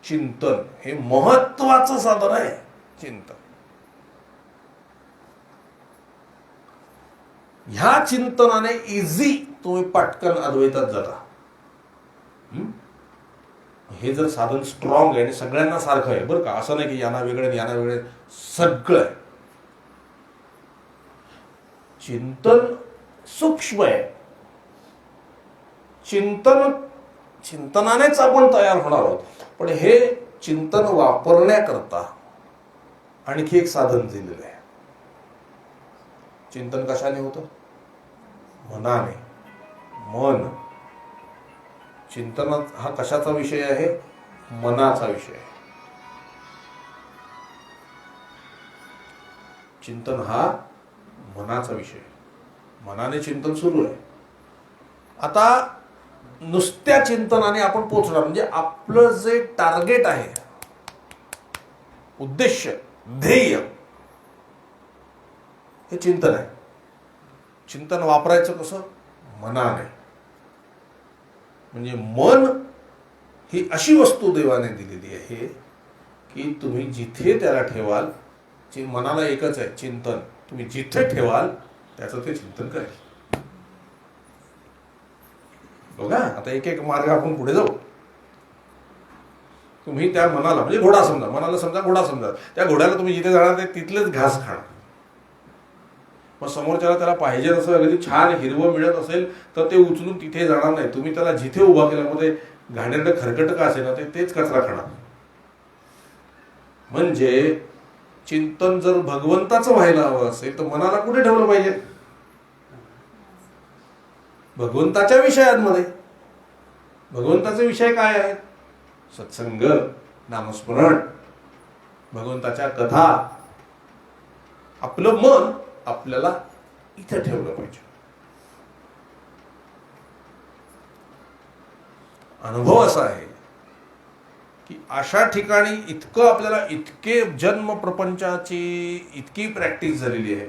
चिंतन हे महत्वाचं साधन आहे. चिंतन. ह्या चिंतनाने इझी तुम्ही पटकन अद्वैतात जाता. हे जर साधन स्ट्रॉंग आहे आणि सगळ्यांना सारखं आहे, बरं का, असं नाही की यांना वेगळे यांना वेगळे, सगळं आहे. चिंतन सूक्ष्म आहे. चिंतनानेच आपण तयार होणार आहोत. पण हे चिंतन वापरण्याकरता आणखी एक साधन दिलेलं आहे. चिंतन कशाने होतं? मनाने. मन, चिंतन हा कशाचा विषय आहे? मनाचा विषय आहे. चिंतन हा मनाचा विषय आहे. मनाने चिंतन सुरू आहे. आता नुसत्या चिंतनाने आपण पोचणार, म्हणजे आपलं जे टार्गेट आहे, उद्देश, ध्येय, हे चिंतन आहे. चिंतन वापरायचं कसं? मनाने. म्हणजे मन ही अशी वस्तू देवाने दिलेली आहे की तुम्ही जिथे त्याला ठेवाल, मनाला एकच आहे चिंतन, तुम्ही जिथे ठेवाल त्याचं ते चिंतन करेल. बघा आता एक एक मार्ग आपण पुढे जाऊ. तुम्ही त्या मनाला, म्हणजे घोडा समजा, मनाला समजा घोडा समजा, त्या घोड्याला तुम्ही जिथे जाणार ते तिथलेच घास खाणार. मग समोरच्याला त्याला पाहिजे असं अगदी छान हिरवं मिळत असेल तर ते उचलून तिथे जाणार नाही. तुम्ही त्याला जिथे उभा केला मग ते घाणेरडं खरकट का असेल ना तेच कचरा खाणार. म्हणजे चिंतन जर भगवंताचं व्हायला हवं असेल तर मनाला कुठे ठेवलं पाहिजे? भगवंताच्या विषयांमध्ये. भगवंताचे विषय काय आहेत? सत्संग, नामस्मरण, भगवंताच्या कथा. आपलं मन आपल्याला इथे ठेवलं पाहिजे. अनुभव असा आहे की अशा ठिकाणी इतकं आपल्याला, इतके जन्म प्रपंचाची इतकी प्रॅक्टिस झालेली आहे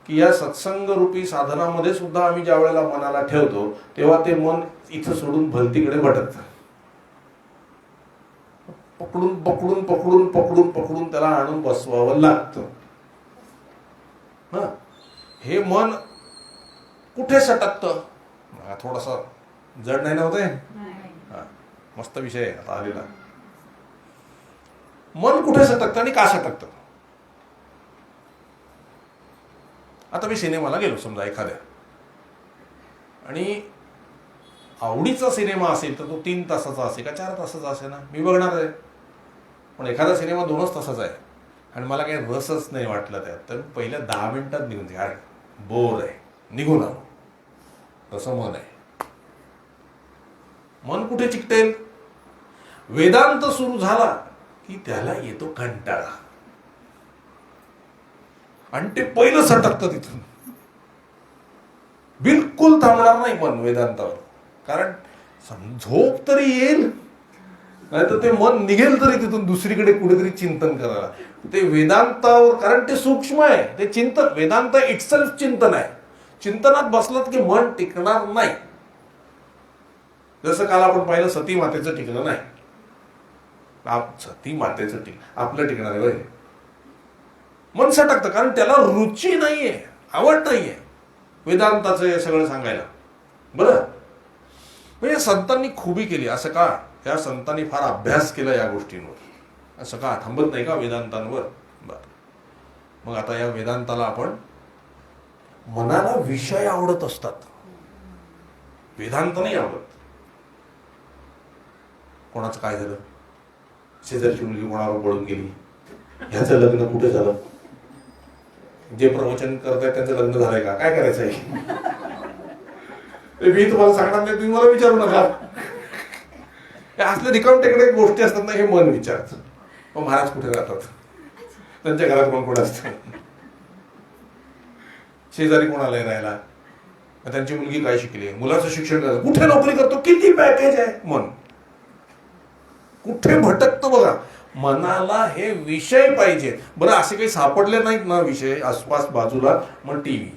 की या सत्संग रूपी साधनामध्ये सुद्धा आम्ही ज्या वेळेला मनाला ठेवतो तेव्हा ते मन इथं सोडून भलतीकडे भटकतं. पकडून पकडून पकडून पकडून पकडून त्याला आणून बसवावं लागतं. हे मन कुठे सटकतं? थोडासा जड नाही ना होते? मस्त विषय आहे आता आलेला. मन कुठे सटकतं आणि का सटकतं? आता मी सिनेमाला गेलो समजा एखाद्या, आणि आवडीचा सिनेमा असेल तर तो 3 तासाचा असेल का 4 तासाचा असेल ना, मी बघणार आहे. पण एखादा सिनेमा 2च तासाचा आहे आणि मला काही रसच नाही वाटलं त्यात, तर पहिल्या 10 मिनिटात निघून जा, बोर आहे, निघून आलो. तसं मन आहे. मन कुठे चिकटेल? वेदांत सुरू झाला की त्याला येतो कंटाळा आणि ते पहिलं सटकतं तिथून. बिलकुल थांबणार नाही मन वेदांतावर. कारण झोप तरी येईल, नाही तर ते मन निघेल तरी तिथून दुसरीकडे कुठेतरी चिंतन करायला. ते वेदांतावर, कारण ते सूक्ष्म आहे, ते चिंतन. वेदांत इटसेल्फ चिंतन आहे. चिंतनात बसलात की मन टिकणार नाही. जसं काल आपण पाहिलं सती मातेचं टिकलं नाही. सती मातेचं आपलं टिकणार आहे. मन सटकतं कारण त्याला रुची नाहीये, आवड नाहीये वेदांताचं हे सगळं सांगायला. बरं, म्हणजे संतांनी खुबी केली. असं का? या संतांनी फार अभ्यास केला या गोष्टींवर. असं का थांबत नाही का वेदांतांवर? बरं, मग आता या वेदांताला आपण, मनाला विषय आवडत असतात, वेदांत नाही आवडत. कोणाचं काय झालं, शेजारची मुलगी कोणावर पळून गेली, ह्याचं लग्न कुठे झालं, जे प्रवचन करताय त्यांचं लग्न झालंय का, काय करायचं आहे? मी तुम्हाला सांगणार नाही, तुम्ही मला विचारू नका. असले रिकामटेकडे गोष्टी असतात ना, हे मन विचारतं. मग महाराज कुठे राहतात, त्यांच्या घरात कोण कोण असतं, शेजारी कोणाला राहायला, त्यांची मुलगी काय शिकली, मुलाचं शिक्षण काय, कुठे नोकरी करतो, किती पॅकेज आहे. मन कुठे भटकतो बघा. मनाला हे विषय पाहिजे. बरं, असे काही सापडले नाहीत ना विषय आसपास बाजूला, मग टीव्ही,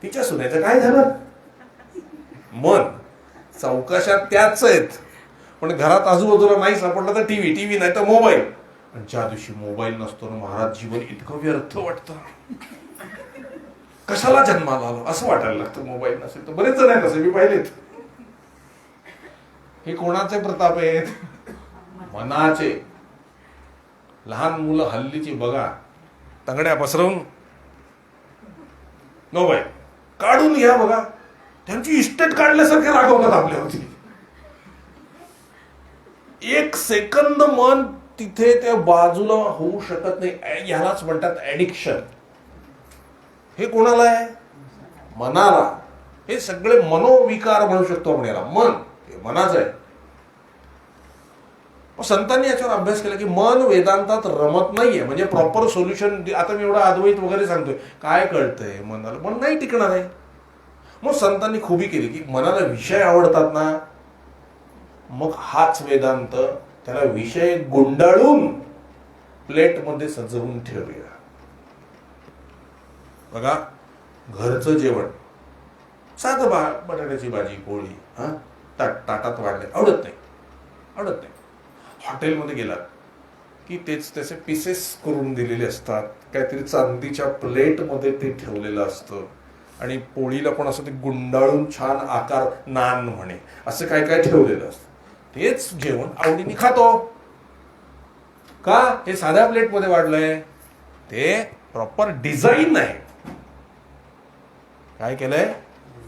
तिच्या सुनेचं काय झालं, मन चौकशात त्याच आहेत. पण घरात आजूबाजूला नाही सापडलं तर टीव्ही, टीव्ही नाही तर मोबाईल. आणि ज्या दिवशी मोबाईल नसतो ना महाराज, जीवन इतकं व्यर्थ वाटतं. कशाला जन्माला आलो असं वाटायला लागतं मोबाईल नसेल तर. बरेच जण आहेत असे, मी पाहिलेत. हे कोणाचे प्रताप आहेत? मनाचे. लहान मुलं हल्लीची बघा, तंगड्या पसरवून मोबाईल काढून घ्या बघा, त्यांची इस्टेट काढल्यासारखे रागवतात आपल्यावरती. 1 सेकंद मन तिथे त्या बाजूला होऊ शकत नाही. यालाच म्हणतात ऍडिक्शन. हे कोणाला आहे? मनाला, हे सगळे मनोविकार म्हणू शकतो आपण याला. मन हे मनाचं आहे. संतांनी याच्यावर अभ्यास केला की मन वेदांतात रमत नाहीये, म्हणजे प्रॉपर सोल्युशन. आता मी एवढा अद्वैत वगैरे सांगतोय, काय कळतंय मनाला? मन नाही टिकणार आहे. मग संतांनी खुबी केली की मनाला विषय आवडतात ना, मग हाच वेदांत, त्याला विषय गुंडाळून प्लेटमध्ये सजवून ठेवूया. बघा, घरचं जेवण साधं बटाट्याची भाजी पोळी ताटात वाढले, आवडत नाही. हॉटेलमध्ये गेलात की तेच त्याचे पीसेस करून दिलेले असतात, काहीतरी चांदीच्या प्लेटमध्ये ते ठेवलेलं असतं, आणि पोळीला पण असं ते गुंडाळून छान आकार, नान म्हणे, असं काय काय ठेवलेलं असतं. तेच जेवण आवडीने खातो का? हे साध्या प्लेटमध्ये वाढलंय, ते प्रॉपर डिझाईन आहे. काय केलंय?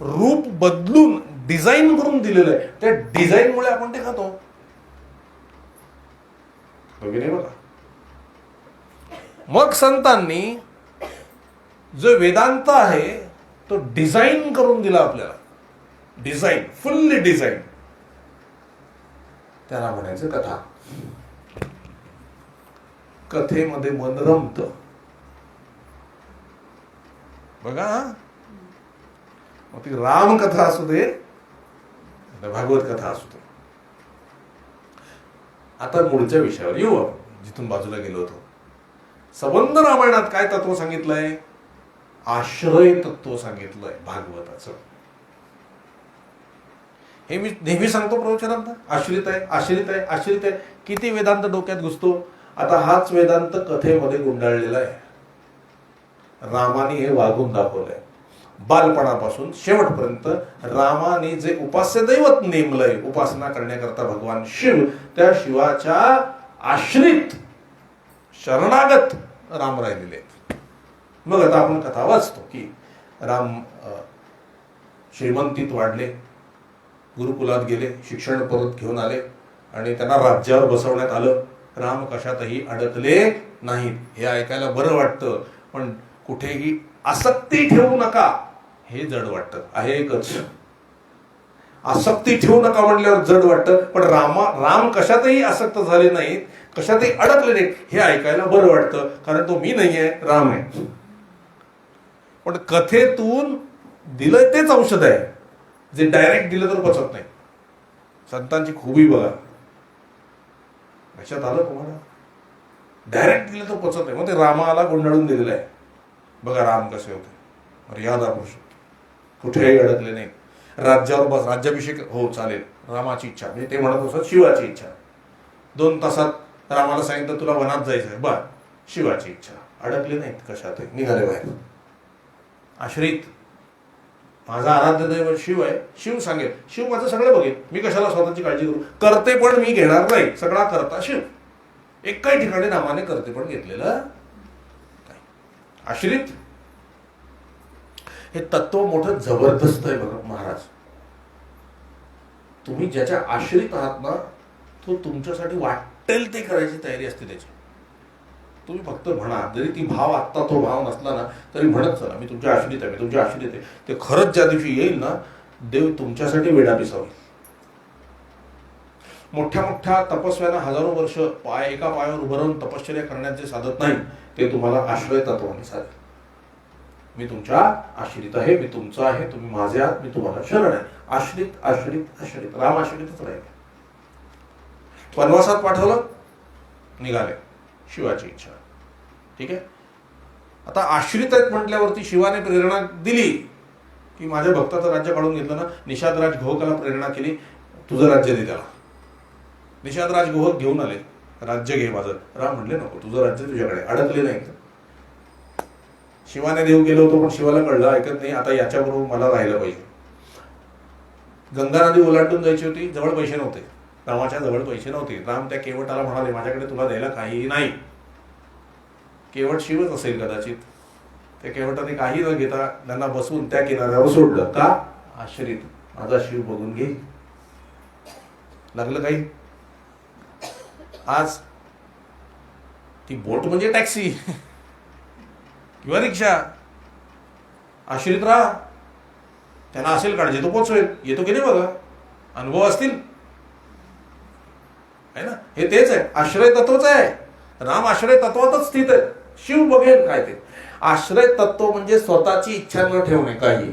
रूप बदलून डिझाईन करून दिलेलं आहे. त्या डिझाईनमुळे आपण ते खातो. बघा, मग संतांनी जो वेदांत आहे तो डिझाईन करून दिला आपल्याला. Design, fully design. त्याला म्हणायचं कथा. कथेमध्ये मन रमत. बघा, मग ती रामकथा असू दे, भागवत कथा असू दे. आता मूळच्या विषयावर येऊ आपण, जिथून बाजूला गेलो होतो. संबंध रामायणात काय तत्व सांगितलंय? आश्रय तत्व सांगितलंय भागवताचं. हे मी नेहमी सांगतो प्रवचनात, आश्रित आहे, आश्रित आहे, आश्रित आहे. किती वेदांत डोक्यात घुसतो. आता हाच वेदांत कथेमध्ये गुंडाळलेला आहे. रामाने हे वागून दाखवलंय. बालपणापासून शेवटपर्यंत रामाने जे उपास्य दैवत नेमलंय उपासना करण्याकरता भगवान शिव, त्या शिवाच्या आश्रित शरणागत राम राहिलेले आहेत. मग आता आपण कथा वाचतो की राम श्रीमंतीत वाढले, गुरुकुलात गेले, शिक्षण परत घेऊन आले, आणि त्यांना राज्यावर बसवण्यात आलं. राम कशातही अडकले नाहीत. हे ऐकायला बरं वाटतं, पण कुठेही आसक्ती ठेवू नका हे जड वाटतं. आहे एकच, आसक्ती ठेवू नका म्हणल्यावर जड वाटतं, पण राम कशातही आसक्त झाले नाहीत, कशातही अडकले नाहीत हे ऐकायला बरं वाटतं, कारण तो मी नाहीये, राम आहे. पण कथेतून दिलं तेच औषध आहे, जे डायरेक्ट दिलं तर पचत नाही. संतांची खूबी बघा, लक्षात आलं तुम्हाला? डायरेक्ट दिलं तर पचत नाही. मग ते रामाला गुंडाळून दिलेलं आहे. बघा राम कसे होते, मर्यादा पुरुष, कुठेही अडकले नाही. राज्यावर बस, राज्याभिषेक हो चालेल, रामाची इच्छा, म्हणजे ते म्हणत असत शिवाची इच्छा. 2 तासात रामाला सांगितलं तुला वनात जायचंय, बर, शिवाची इच्छा. अडकले नाहीत कशात, निघाले बाहेर. आश्रित, माझा आराध्य दैवत शिव आहे, शिव सांगेल, शिव माझं सगळं बघेल, मी कशाला स्वतःची काळजी करू. करते पण मी घेणार नाही, सगळा करता शिव. एक काही ठिकाणी रामाने करते पण घेतलेलं. आश्रित हे तत्व मोठं जबरदस्त आहे बघा महाराज. तुम्ही ज्याच्या आश्रित आहात ना, तो तुमच्यासाठी वाटेल ते करायची तयारी असते त्याची. तुम्ही फक्त म्हणा, जरी ती भाव आत्ता तो भाव नसला ना तरी म्हणत चला मी तुमच्या आश्रित आहे, मी तुमच्या आश्रित आहे. ते खरंच ज्या दिवशी येईल ना, देव तुमच्यासाठी वेडा पिसावेल. मोठ्या मोठ्या तपस्व्यांना हजारो वर्ष एका पायावर उभं राहून तपश्चर्या करण्यात जे साधत नाही, ते तुम्हाला आश्रय तत्वाने साधेल. मी तुमच्या आश्रित आहे, मी तुमचा आहे, तुम्ही माझे आहात, मी तुम्हाला शरण आहे. आश्रित आश्रित आश्रित, राम आश्रितच राहिले. वनवासात पाठवलं, निघाले, शिवाची इच्छा. ठीक आहे. आता आश्रित आहेत म्हटल्यावरती शिवाने प्रेरणा दिली की माझ्या भक्ताचं राज्य काढून घेतलं ना. निषादराज घोहकाला प्रेरणा केली, तुझं राज्य दे त्याला. निषादराज घोहक घेऊन आले, राज्य घे माझं. राम म्हणले नको, तुझं राज्य तुझ्याकडे. अडकले नाही. शिवाने देव गेलो होतो, पण शिवाला कळलं ऐकत नाही, आता याच्याबरोबर मला राहिलं पाहिजे. गंगा नदी ओलांडून जायची होती, जवळ पैसे नव्हते, रामाच्या जवळ पैसे नव्हते. राम त्या केवटाला म्हणाले माझ्याकडे तुला द्यायला काहीही नाही. केवट शिवच असेल कदाचित. त्या केवटाने काही न घेता त्यांना बसवून त्या किनाऱ्यावर सोडलं. का? आश्रित, माझा शिव बघून घे. लागलं काही. आज ती बोट म्हणजे टॅक्सी किंवा रिक्षा. आश्रित राहा, त्याला असेल काळजी तो पोचवेल. येतो की नाही बघा, अनुभव असतील आहे ना. हे तेच आहे, आश्रय तत्वच आहे. राम आश्रय तत्वातच स्थित आहे. शिव बघेल काय ते. आश्रय तत्व म्हणजे स्वतःची इच्छा न ठेवणे काही,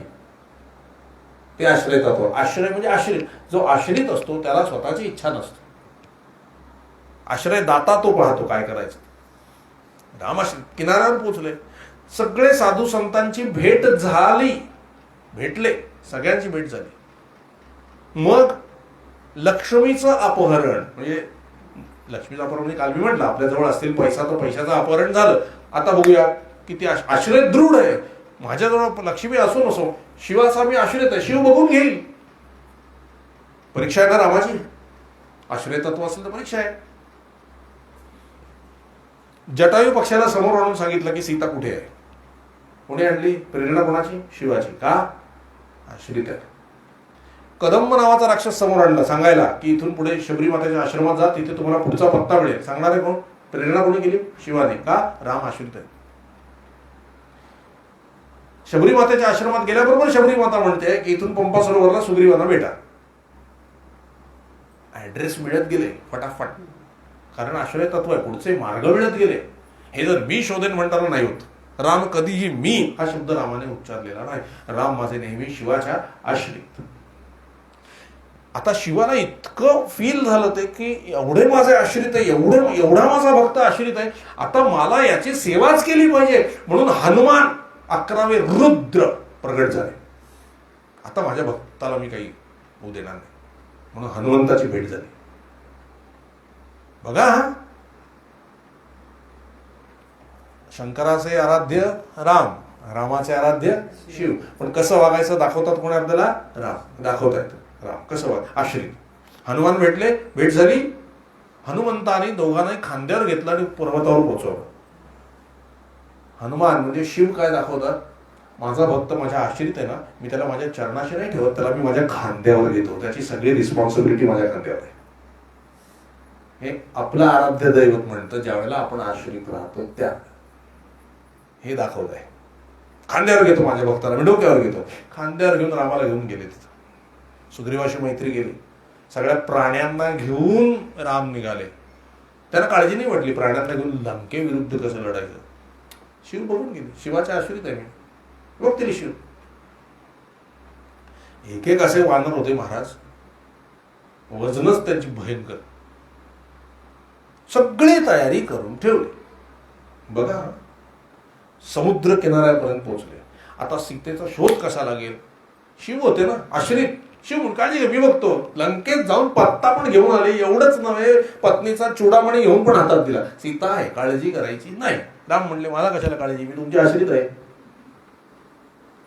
ते आश्रय तत्व. आश्रय म्हणजे आश्रित. जो आश्रित असतो त्याला स्वतःची इच्छा नसते. आश्रय दाता तो पाहतो काय करायचं. राम आश्रय किनाऱ्यावर पोचले. सगळे साधू संतांची भेट झाली, भेटले, सगळ्यांची भेट झाली. मग लक्ष्मीचं अपहरण, म्हणजे लक्ष्मीचं अपहरण म्हणजे काल मी म्हटलं आपल्याजवळ असतील पैसा, तर पैशाचं अपहरण झालं. आता बघूया किती आश्रय दृढ आहे. माझ्याजवळ लक्ष्मी असो नसो, शिवाचा मी आश्रित आहे, शिव बघून घेईल. परीक्षा आहे ना रामाची. आश्रय तत्व असेल तर परीक्षा आहे. जटायू पक्षाला समोर आणून सांगितलं की सीता कुठे आहे. कोणी आणली प्रेरणा? कोणाची? शिवाची. का? आश्रित आहे. कदंब नावाचा राक्षस समोर आणला सांगायला की इथून पुढे शबरी मातेच्या आश्रमात जा, तिथे तुम्हाला पुढचा पत्ता मिळेल. सांगणारे कोण? प्रेरणा कोणी केली? शिवाने. का? राम आश्रित आहे. शबरी मातेच्या आश्रमात गेल्याबरोबर शबरी माता म्हणते की इथून पंपा सरोवरला सुग्रीवांना भेटा. ऍड्रेस मिळत गेले फटाफट, कारण आश्रय तत्व आहे. पुढचे मार्ग मिळत गेले. हे जर मी शोधेन म्हणताना नाही होत. राम कधीही मी हा शब्द रामाने उच्चारलेला नाही. राम माझे नेहमी शिवाच्या आश्रित. आता शिवाला इतकं फील झालं ते की एवढे माझे आश्रित आहे, एवढा माझा भक्त आश्रित आहे, आता मला याची सेवाच केली पाहिजे. म्हणून हनुमान 11वे रुद्र प्रगट झाले. आता माझ्या भक्ताला मी काही होऊ देणार नाही, म्हणून हनुमंताची भेट झाली. बघा, शंकराचे आराध्य राम, रामाचे आराध्य शिव. पण कसं वागायचं दाखवतात कोणी आपल्याला? राम दाखवतायत. राम कसं वाग, आश्रित. हनुमान भेटले, भेट झाली. हनुमंताने दोघांनाही खांद्यावर घेतलं आणि पर्वतावर पोहोचवलं. हनुमान म्हणजे शिव काय दाखवतात? माझा भक्त माझ्या आश्रित आहे ना, मी त्याला माझ्या चरणाशी नाही ठेवत, त्याला मी माझ्या खांद्यावर घेतो. त्याची सगळी रिस्पॉन्सिबिलिटी माझ्या खांद्यावर आहे. हे आपलं आराध्य दैवत म्हणतं ज्यावेळेला आपण आश्रित राहतो त्या. हे दाखवत आहे. खांद्यावर घेतो माझ्या भक्ताला, मी डोक्यावर घेतो. खांद्यावर घेऊन रामाला घेऊन गेले. तिथं सुग्रीवाशी मैत्री गेली. सगळ्या प्राण्यांना घेऊन राम निघाले. त्यांना काळजी नाही वाटली प्राण्यांना घेऊन लंके विरुद्ध कसं लढायचं. शिव बघून गेले, शिवाच्या आश्रित आहे मी, बघतील शिव. एक एक असे वानर होते महाराज, वजनच त्यांची भयंकर. सगळी तयारी करून ठेवली. बघा, समुद्र किनाऱ्यापर्यंत पोहोचले. आता सीतेचा शोध कसा लागेल? शिव होते ना आश्रित. शिव म्हणून काळजी घे, मी बघतो. लंकेत जाऊन पत्ता पण घेऊन आले. एवढंच नव्हे, पत्नीचा चुडामणी घेऊन पण हातात दिला. सीता आहे, काळजी करायची नाही. राम म्हणले मला कशाला काळजी, मी तुमची आश्रित आहे.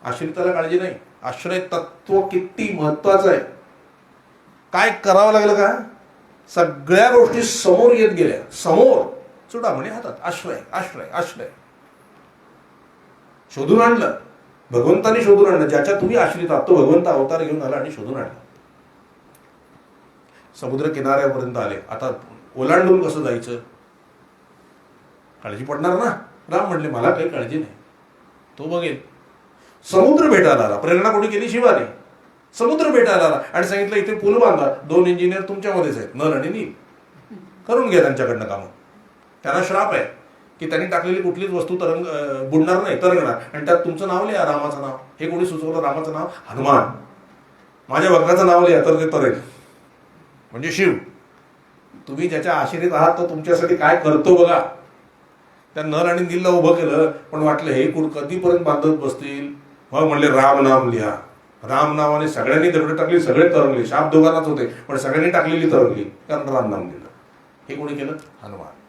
आश्रिताला काळजी नाही. आश्रय तत्व किती महत्वाचं आहे. काय करावं लागलं का? सगळ्या गोष्टी समोर येत गेल्या. समोर चुडामणी हातात. आश्रय आश्रय आश्रय शोधून आणलं. भगवंताने शोधून आणलं. ज्याच्या तुम्ही आश्रित आहात तो भगवंत अवतार घेऊन आला आणि शोधून आणला. समुद्र किनाऱ्यापर्यंत आले. आता ओलांडून कसं जायचं? काळजी पडणार ना. राम म्हणले मला काही काळजी नाही, तो बघेल. समुद्र भेटायला आला. प्रेरणा कोणी केली? शिवाने. समुद्र भेटायला आला आणि सांगितलं इथे पूल बांधा. 2 इंजिनियर तुमच्यामध्येच आहेत, नल आणि नील, करून घ्या त्यांच्याकडनं कामं. त्यांना श्राप आहे की त्यांनी टाकलेली कुठलीच वस्तू बुडणार नाही, तरंगणार. आणि त्यात तुमचं नाव लिहा, रामाचं नाव. हे कोणी सुचवलं? रामाचं नाव हनुमान. माझ्या भक्ताचं नाव लिहा, तर ते तरेल. म्हणजे शिव. तुम्ही ज्याच्या आश्रित आहात तो तुमच्यासाठी काय करतो बघा. त्या नर आणि नीलला उभं केलं, पण वाटलं हे कधीपर्यंत बांधत बसतील. मग म्हणले राम नाम लिहा. राम नावाने सगळ्यांनी दगड टाकली, सगळे तरंगले. शाप दोघांनाच होते, पण सगळ्यांनी टाकलेली तरंगली, कारण राम नाम दिलं. हे कोणी केलं? हनुमान.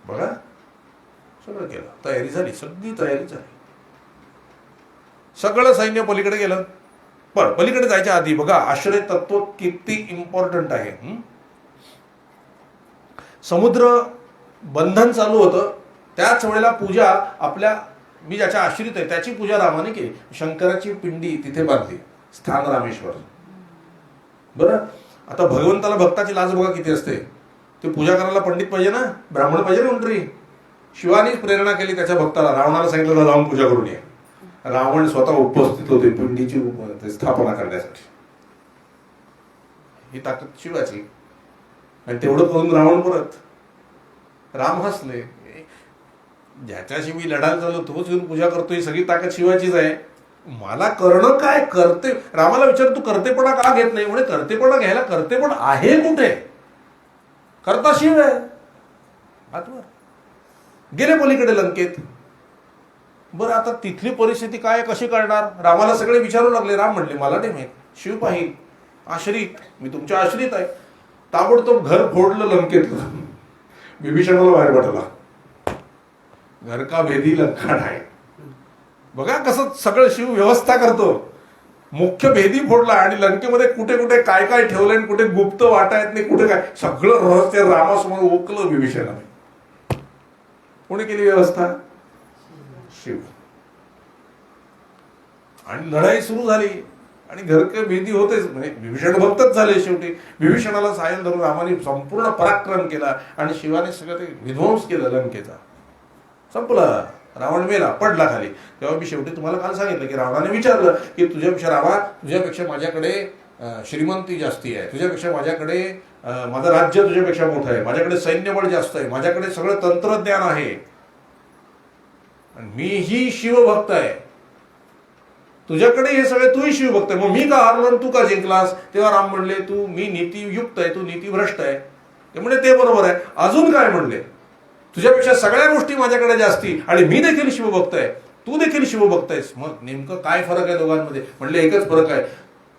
बघा, सगळं केलं. तयारी झाली, सगळी तयारी झाली. सगळं सैन्य पलीकडे गेलं. पण पलीकडे जायच्या आधी बघा आश्रय तत्व किती इम्पॉर्टंट आहे. समुद्र बंधन चालू होतं. त्याच वेळेला पूजा आपल्या, मी ज्याच्या आश्रित आहे त्याची पूजा रामाने केली. शंकराची पिंडी तिथे बांधली, स्थान रामेश्वर. बरं, आता भगवंताला भक्ताची लाज बघा किती असते. ते पूजा करायला पंडित पाहिजे ना, ब्राह्मण पाहिजे ना कोणतरी. शिवानीच प्रेरणा केली त्याच्या भक्ताला. रावणाला सांगितलं जाऊन पूजा करून ये. रावण स्वतः उपस्थित होते पिंडीची स्थापना करण्यासाठी. ही ताकद शिवाची. आणि तेवढं करून रावण परत. राम हसले, ज्याच्याशी मी लढायला चाललो तोच येऊन पूजा करतोय, सगळी ताकद शिवाचीच आहे, मला करणं काय. करते रामाला विचार, तू करतेपणा का घेत नाही? म्हणे करतेपणा घ्यायला करतेपण आहे कुठे? करता शिव आहे आतवर. गेले पलीकडे लंकेत. बरं आता तिथली परिस्थिती काय, कशी करणार? रामाला सगळे विचारू लागले. राम म्हणले मला नाही माहित, शिव पाहिल, आश्रित, मी तुमच्या आश्रित आहे. ताबडतोब घर फोडलं लंकेतलं. विभीषणाला बाहेर पडला. घर का भेदी लंका आहे. बघा कसं सगळं शिव व्यवस्था करतो. मुख्य भेदी फोडला आणि लंकेमध्ये कुठे कुठे काय काय ठेवलंय, कुठे गुप्त वाटा येत नाही, कुठे काय, सगळं रहस्य रामासमोर ओकलं विभीषणाने. कोणी केली व्यवस्था? शिव. आणि लढाई सुरू झाली आणि घर के भेदी होतेच. म्हणजे विभीषण भक्तच झाले शेवटी. विभीषणाला सायन धरून रामाने संपूर्ण पराक्रम केला आणि शिवाने सगळं ते विध्वंस केलं लंकेचा. संपलं. रावण मेला, पडला खाली. तेव्हा मी शेवटी तुम्हाला काल सांगितलं की रावणाने विचारलं की तुझ्यापेक्षा रामा, तुझ्यापेक्षा माझ्याकडे श्रीमंती जास्ती आहे, तुझ्यापेक्षा माझ्याकडे माझं राज्य तुझ्यापेक्षा मोठं आहे, माझ्याकडे सैन्यबळ जास्त आहे, माझ्याकडे सगळं तंत्रज्ञान आहे, मी ही शिवभक्त आहे, तुझ्याकडे हे सगळे, तूही शिवभक्त आहे, मग मी का हारलो तू का जिंकलास? तेव्हा राम म्हणले तू, मी नीतियुक्त आहे, तू नीतिभ्रष्ट आहे. ते म्हणजे ते बरोबर आहे. अजून काय म्हणले? तुझ्यापेक्षा सगळ्या गोष्टी माझ्याकडे जास्ती आणि मी देखील शिवभक्त आहे, तू देखील शिवभक्त आहेस. मग नेमकं काय फरक आहे दोघांमध्ये? म्हणले एकच फरक आहे,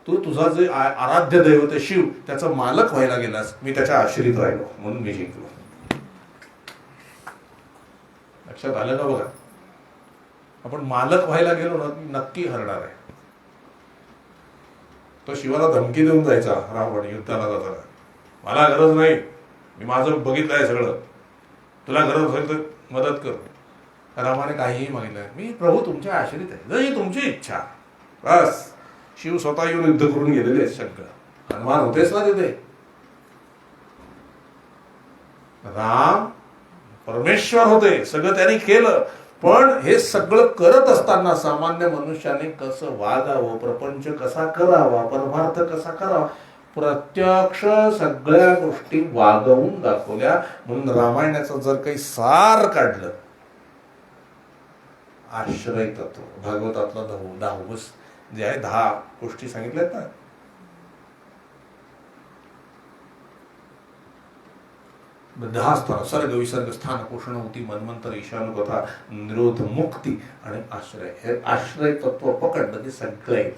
तू तुझा जे आराध्य दैवत आहे शिव, त्याचा मालक व्हायला गेलास, मी त्याच्या आश्रित राहिलो म्हणून मी जिंकलो. लक्षात आलं का? बघा, आपण मालक व्हायला गेलो ना नक्की हरणार आहे. तो शिवाला धमकी देऊन जायचा रावण युद्धाला जाताना, मला गरज नाही, मी माझं बघितलंय सगळं, तुला गरज असेल तर मदत कर. रामाने काहीही मागितलं, मी प्रभू तुमच्या आश्रित आहे, जशी तुमची इच्छा. बस. शिव स्वतः येऊन युद्ध करून गेलेले शंकर. हनुमान होतेच ना तिथे. राम परमेश्वर होते, सगळं त्यांनी केलं. पण हे सगळं करत असताना सामान्य मनुष्याने कसं वागावं, प्रपंच कसा करावा, परमार्थ कसा करावा, प्रत्यक्ष सगळ्या गोष्टी वागवून दाखवल्या. म्हणून रामायणाचं जर काही सार काढलं, आश्रय तत्व, भागवतातला 10 जे आहे, 10 गोष्टी सांगितल्यात ना, स्थान, सर्ग विसर्ग स्थान पोषण होती मन्वंतर ईशानुकथा निरोध मुक्ती आणि आश्रय. हे आश्रय तत्व पकडलं की सगळं येत.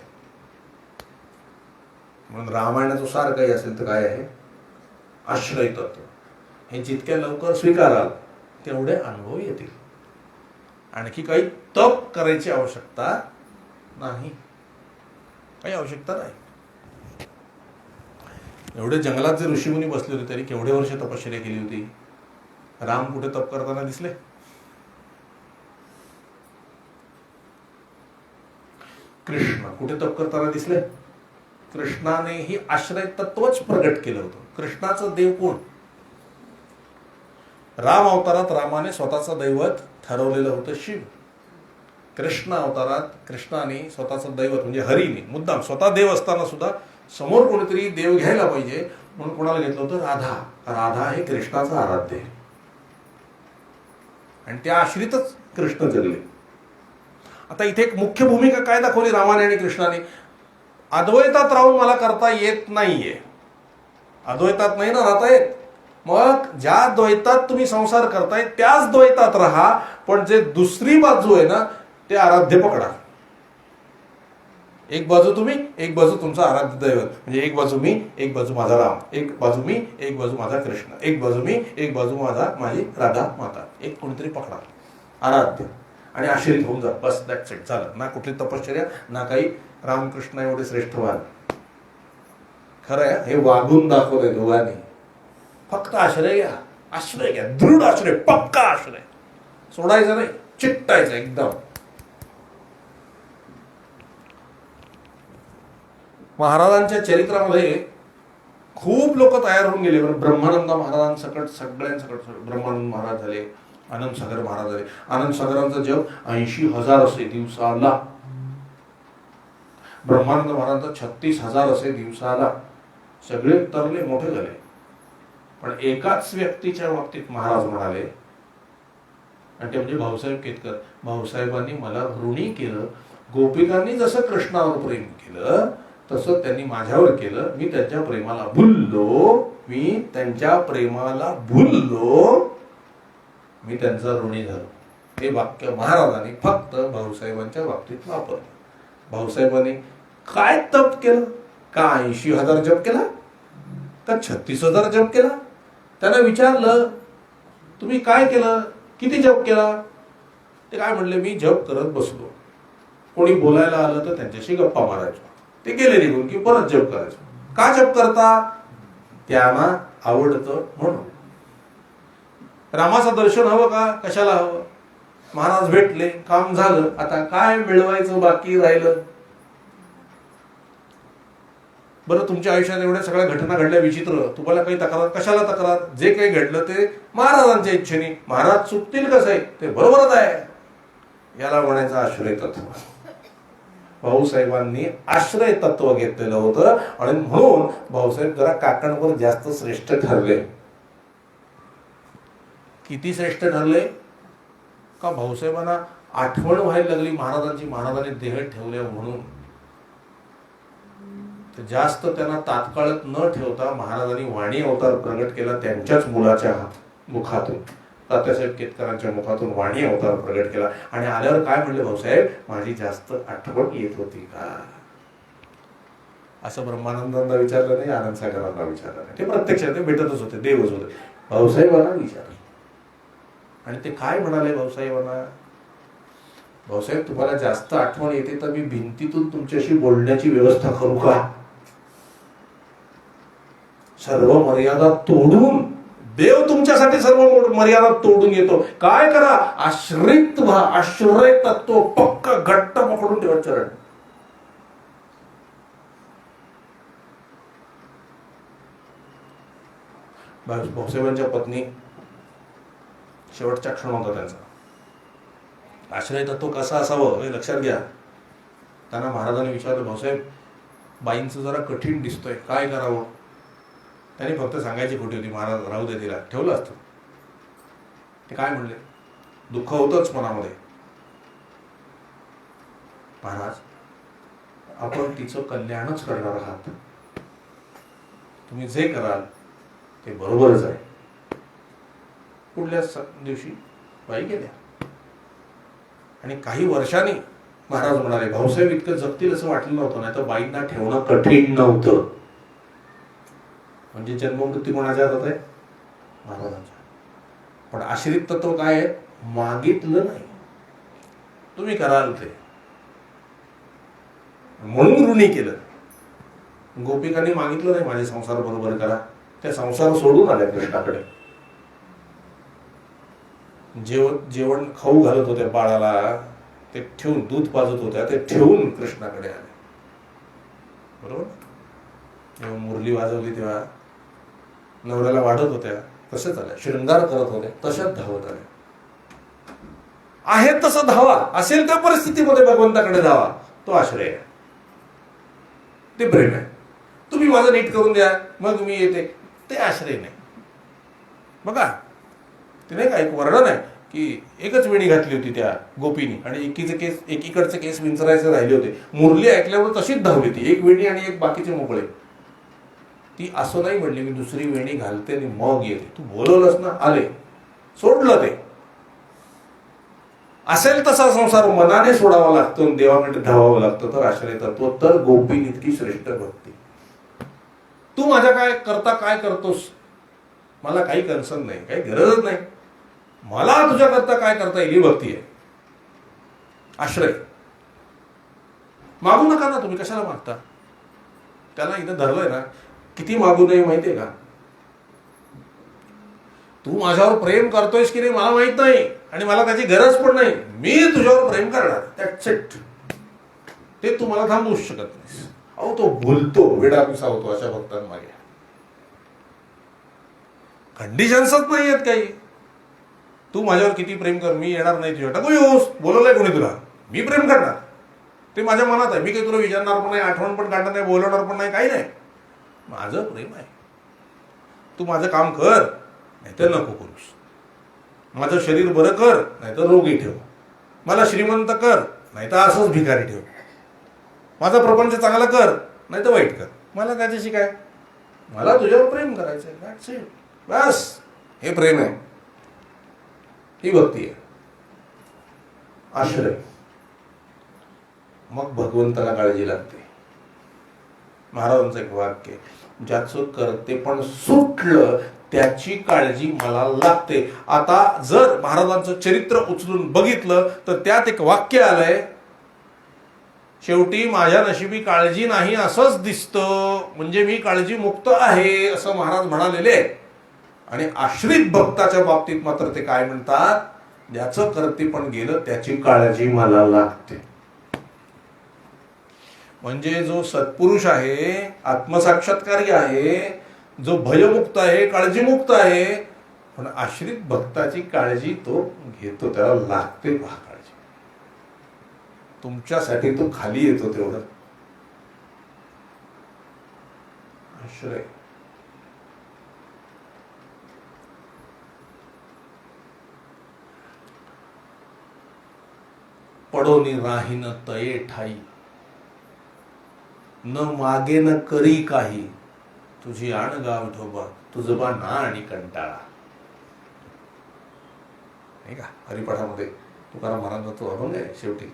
म्हणून रामायणाचं सार काही असेल तर काय आहे? आश्रय तत्व. हे जितक्या लवकर स्वीकाराल तेवढे अनुभव येतील. आणखी काही तप करायची आवश्यकता नाही, काही आवश्यकता नाही. एवढे जंगलात जे ऋषीमुनी बसले होते त्यांनी केवढे वर्ष तपश्चर्या केली होती? राम कुठे तप करताना दिसले? कृष्ण कुठे तप करताना दिसले? कृष्णाने ही आश्रय तत्वच प्रगट केलं होतं. कृष्णाचं देव कोण? राम अवतारात रामाने स्वतःचं दैवत ठरवलेलं होतं शिव. कृष्ण अवतारात कृष्णाने स्वतःचं दैवत म्हणजे हरीने मुद्दाम स्वतः देव असताना सुद्धा समोर कोणीतरी देव घ्यायला पाहिजे म्हणून कोणाला घेतलं होतं? राधा. राधा हे कृष्णाचं आराध्य आहे आणि त्या आश्रितच कृष्ण जगले. आता इथे एक मुख्य भूमिका काय दाखवली रामाने आणि कृष्णाने? अद्वैतात राहून मला करता येत नाहीये. अद्वैतात नाही ना राहता येत. मग ज्या द्वैतात तुम्ही संसार करताय त्याच द्वैतात राहा, पण जे दुसरी बाजू आहे ना ते आराध्य पकडा. एक बाजू तुम्ही, एक बाजू तुमचा आराध्य दैवत, म्हणजे एक बाजू मी, एक बाजू माझा राम, एक बाजू मी, एक बाजू माझा कृष्ण, एक बाजू मी, एक बाजू माझी राधा माता. एक कोणीतरी पकडा आराध्य आणि आश्रित होऊन जा. बस, दॅट्स इट. झालं ना. कुठली तपश्चर्या ना काही. रामकृष्ण एवढे श्रेष्ठवान. खरं आहे, हे वागून दाखवलंय दोघांनी. फक्त आश्रय घ्या, आश्रय घ्या, दृढ आश्रय, पक्का आश्रय. सोडायचं नाही, चिट्टायचं एकदम. महाराजांच्या चरित्रामध्ये खूप लोक तयार होऊन गेले. ब्रह्मानंद महाराजांसकट सगळ्यांसकट ब्रह्मानंद महाराज झाले, आनंदसागर महाराज आले. आनंदसागरांचा जप 80,000 असे दिवसाला. ब्रह्मानंद महाराजांचा 36,000 असे दिवसाला. सगळे तरले मोठे झाले. पण एकाच व्यक्तीच्या बाबतीत महाराज म्हणाले, आणि ते म्हणजे भाऊसाहेब केतकर. भाऊसाहेबांनी मला ऋणी केलं. गोपिकांनी जसं कृष्णावर प्रेम केलं तसं त्यांनी माझ्यावर केलं. मी त्यांच्या प्रेमाला भुललो. मी त्यांच्या प्रेमाला भुललो. मी त्यांचा ऋणी झालो. हे वाक्य महाराजांनी फक्त भाऊसाहेबांच्या बाबतीत वापरलं. भाऊसाहेबांनी काय तप केलं? का 80,000 जप केला? का 36,000 जप केला? त्यांना विचारलं, तुम्ही काय केलं? किती जप केला? ते काय म्हणले, मी जप करत बसलो. कोणी बोलायला आलं तर त्यांच्याशी गप्पा मारायचो. ते गेले निघून की परत जप करायचो. का जप करता? त्यांना आवडतं म्हणून. रामाचं दर्शन हवं का? कशाला हवं? महाराज भेटले, काम झालं. आता काय मिळवायचं बाकी राहिलं? बरं, तुमच्या आयुष्यात एवढ्या सगळ्या घटना घडल्या विचित्र, तुम्हाला काही तक्रार? कशाला तक्रार? जे काही घडलं ते महाराजांच्या इच्छेने. महाराज चुकतील कसं आहे? ते बरोबरच आहे. याला म्हणायचं आश्रय तत्व. भाऊसाहेबांनी आश्रय तत्व घेतलेलं होतं आणि म्हणून भाऊसाहेब जरा काकांवर जास्त श्रेष्ठ ठरले. किती श्रेष्ठ ठरले? का भाऊसाहेबांना आठवण व्हायला लागली महाराजांची, महाराजांनी देह ठेवले म्हणून. जास्त त्यांना तात्काळात न ठेवता महाराजांनी वाणी अवतार प्रगट केला. त्यांच्याच मुलाच्या मुखातून, तात्यासाहेब केतकरांच्या मुखातून वाणी अवतार प्रगट केला. आणि आल्यावर काय म्हणले भाऊसाहेब, माझी जास्त आठवण येत होती का? असं ब्रह्मानंदांना विचारलं नाही, आनंदसागरांना विचारलं नाही. ते प्रत्यक्षात ते भेटतच होते, देवच होते. भाऊसाहेबांना विचारलं. आणि ते काय म्हणाले भाऊसाहेबांना, भाऊसाहेब तुम्हाला जास्त आठवण येते तर मी भिंतीतून तुमच्याशी बोलण्याची व्यवस्था करू का? सर्व मर्यादा तोडून, देव तुमच्यासाठी सर्व मर्यादा तोडून येतो. काय करा? आश्रित व्हा. आश्रय तत्व पक्क घट्ट पकडून ठेवा चरण. भाऊसाहेबांच्या पत्नी शेवटचा क्षण होता त्यांचा. आश्रय तत्व कसा असावं हे लक्षात घ्या. त्यांना महाराजांनी विचारलं, भाऊसाहेब बाईंचं जरा कठीण दिसतोय, काय करावं? त्यांनी फक्त सांगायची खोटी होती, महाराज राहू दे, तिला ठेवलं असतं. ते काय म्हणले, दुःख होतंच मनामध्ये. महाराज आपण तिचं कल्याणच करणार आहात. तुम्ही जे कराल ते बरोबरच आहे. पुढल्या दिवशी बाई गेल्या. आणि काही वर्षांनी महाराज म्हणाले, भाऊसाहेब इतकं जगतील असं वाटलं नव्हतं, नाही तर बाईंना ठेवणं कठीण नव्हतं. म्हणजे जन्ममृत्यू कोणाच्या हातात आहे? महाराजांच्या. पण आश्रित तत्व काय आहे? मागितलं नाही, तुम्ही कराल ते, म्हणून ऋणी केलं. गोपिकांनी मागितलं नाही माझे संसार बरोबर करा, त्या संसार सोडून आल्या कृष्णाकडे. जेवण खाऊ घालत होत्या बाळाला, ते ठेवून दूध पाजत होत्या, ते ठेवून कृष्णाकडे आले. बरोबर? जेव्हा मुरली वाजवली तेव्हा नवऱ्याला वाढत होत्या, तसेच आल्या. शृंगार करत होत्या, तशाच धावत आल्या. आहे तसं धावा. असेल त्या परिस्थितीमध्ये भगवंताकडे धावा. तो आश्रय आहे, ते प्रेम आहे. तुम्ही माझं नीट करून द्या मग मी येते, ते आश्रय नाही. बघा, ते नाही का एक वर्णन आहे की एकच वेणी घातली होती त्या गोपीनी आणि एकीकडचे केस विंचरायचे राहिले होते. मुरली ऐकल्यावर तशीच धावली ती, एक वेणी आणि एक बाकीचे मोकळे. ती असं नाही म्हणली मी दुसरी वेणी घालते आणि मग येते. तू बोलवलंस ना, आले, सोडलं. ते असेल तसा संसार मनाने सोडावा लागतो, देवाकडे धावावं लागतं. तर आश्रय तत्व, तर गोपीन इतकी श्रेष्ठ भक्ती. तू माझ्या काय करता, काय करतोस, मला काही कन्सर्न नाही, काही गरजच नाही. मला तुझ्या करता काय करता येईल ही भक्ती आहे. आश्रय. मागू नका ना तुम्ही, कशाला मागता? त्याला इथं धरलंय ना, किती मागू नये माहितीये का? तू माझ्यावर प्रेम करतोयस की नाही मला माहित नाही आणि मला त्याची गरज पण नाही. मी तुझ्यावर प्रेम करणार, दॅट्स इट. ते तू मला थांबवूच शकत नाहीस. अहो तो बोलतो, वेडापिसा होतो अशा भक्तांमागे. कंडिशन्सच नाही आहेत काही. तू माझ्यावर किती प्रेम कर, मी येणार नाही तुझ्या. टाकू येऊस, बोलवलंय कोणी तुला? मी प्रेम करणार, ते माझ्या मनात आहे. मी काही तुला विचारणार पण नाही, आठवण पण काढणार नाही, बोलवणार पण नाही, काही नाही. माझं प्रेम आहे. तू माझं काम कर, नाहीतर नको करूस. माझं शरीर बरं कर, नाहीतर रोगी ठेव. मला श्रीमंत कर, नाहीतर असंच भिकारी ठेव. माझा प्रपंच चांगला कर, नाहीतर वाईट कर. मला त्याच्याशी काय? मला तुझ्यावर प्रेम करायचं आहे. That's it. बस, हे प्रेम आहे, ही भक्ती आहे. आश्रय. मग भगवंताला काळजी लागते. महाराजांचं एक वाक्य, ज्याचं करते पण सुटलं त्याची काळजी मला लागते. आता जर महाराजांचं चरित्र उचलून बघितलं तर त्यात एक वाक्य आलंय, शेवटी माझ्या नशिबी काळजी नाही असंच दिसतं, म्हणजे मी काळजी मुक्त आहे असं महाराज म्हणालेले. आणि आश्रित भक्ताच्या बाबतीत मात्र ते काय म्हणतात, ज्याचं करते पण गेलं त्याची काळजी मला लागते. म्हणजे जो सत्पुरुष आहे, आत्मसाक्षात्कारी आहे, जो भयमुक्त आहे, काळजीमुक्त आहे, पण आश्रित भक्ताची काळजी तो घेतो, त्याला लागते पहा काळजी. तुमच्यासाठी तो खाली येतो तेवढं. आश्रय. पडोनी राहीन तये ठाई, न मागे न करी काही, तुझी आण गा विठोबा, तुझबा ना आणि कंटाळा. नाही का हरिपाठामध्ये तुकाराम महाराजांचा तो अभंग आहे शेवटी.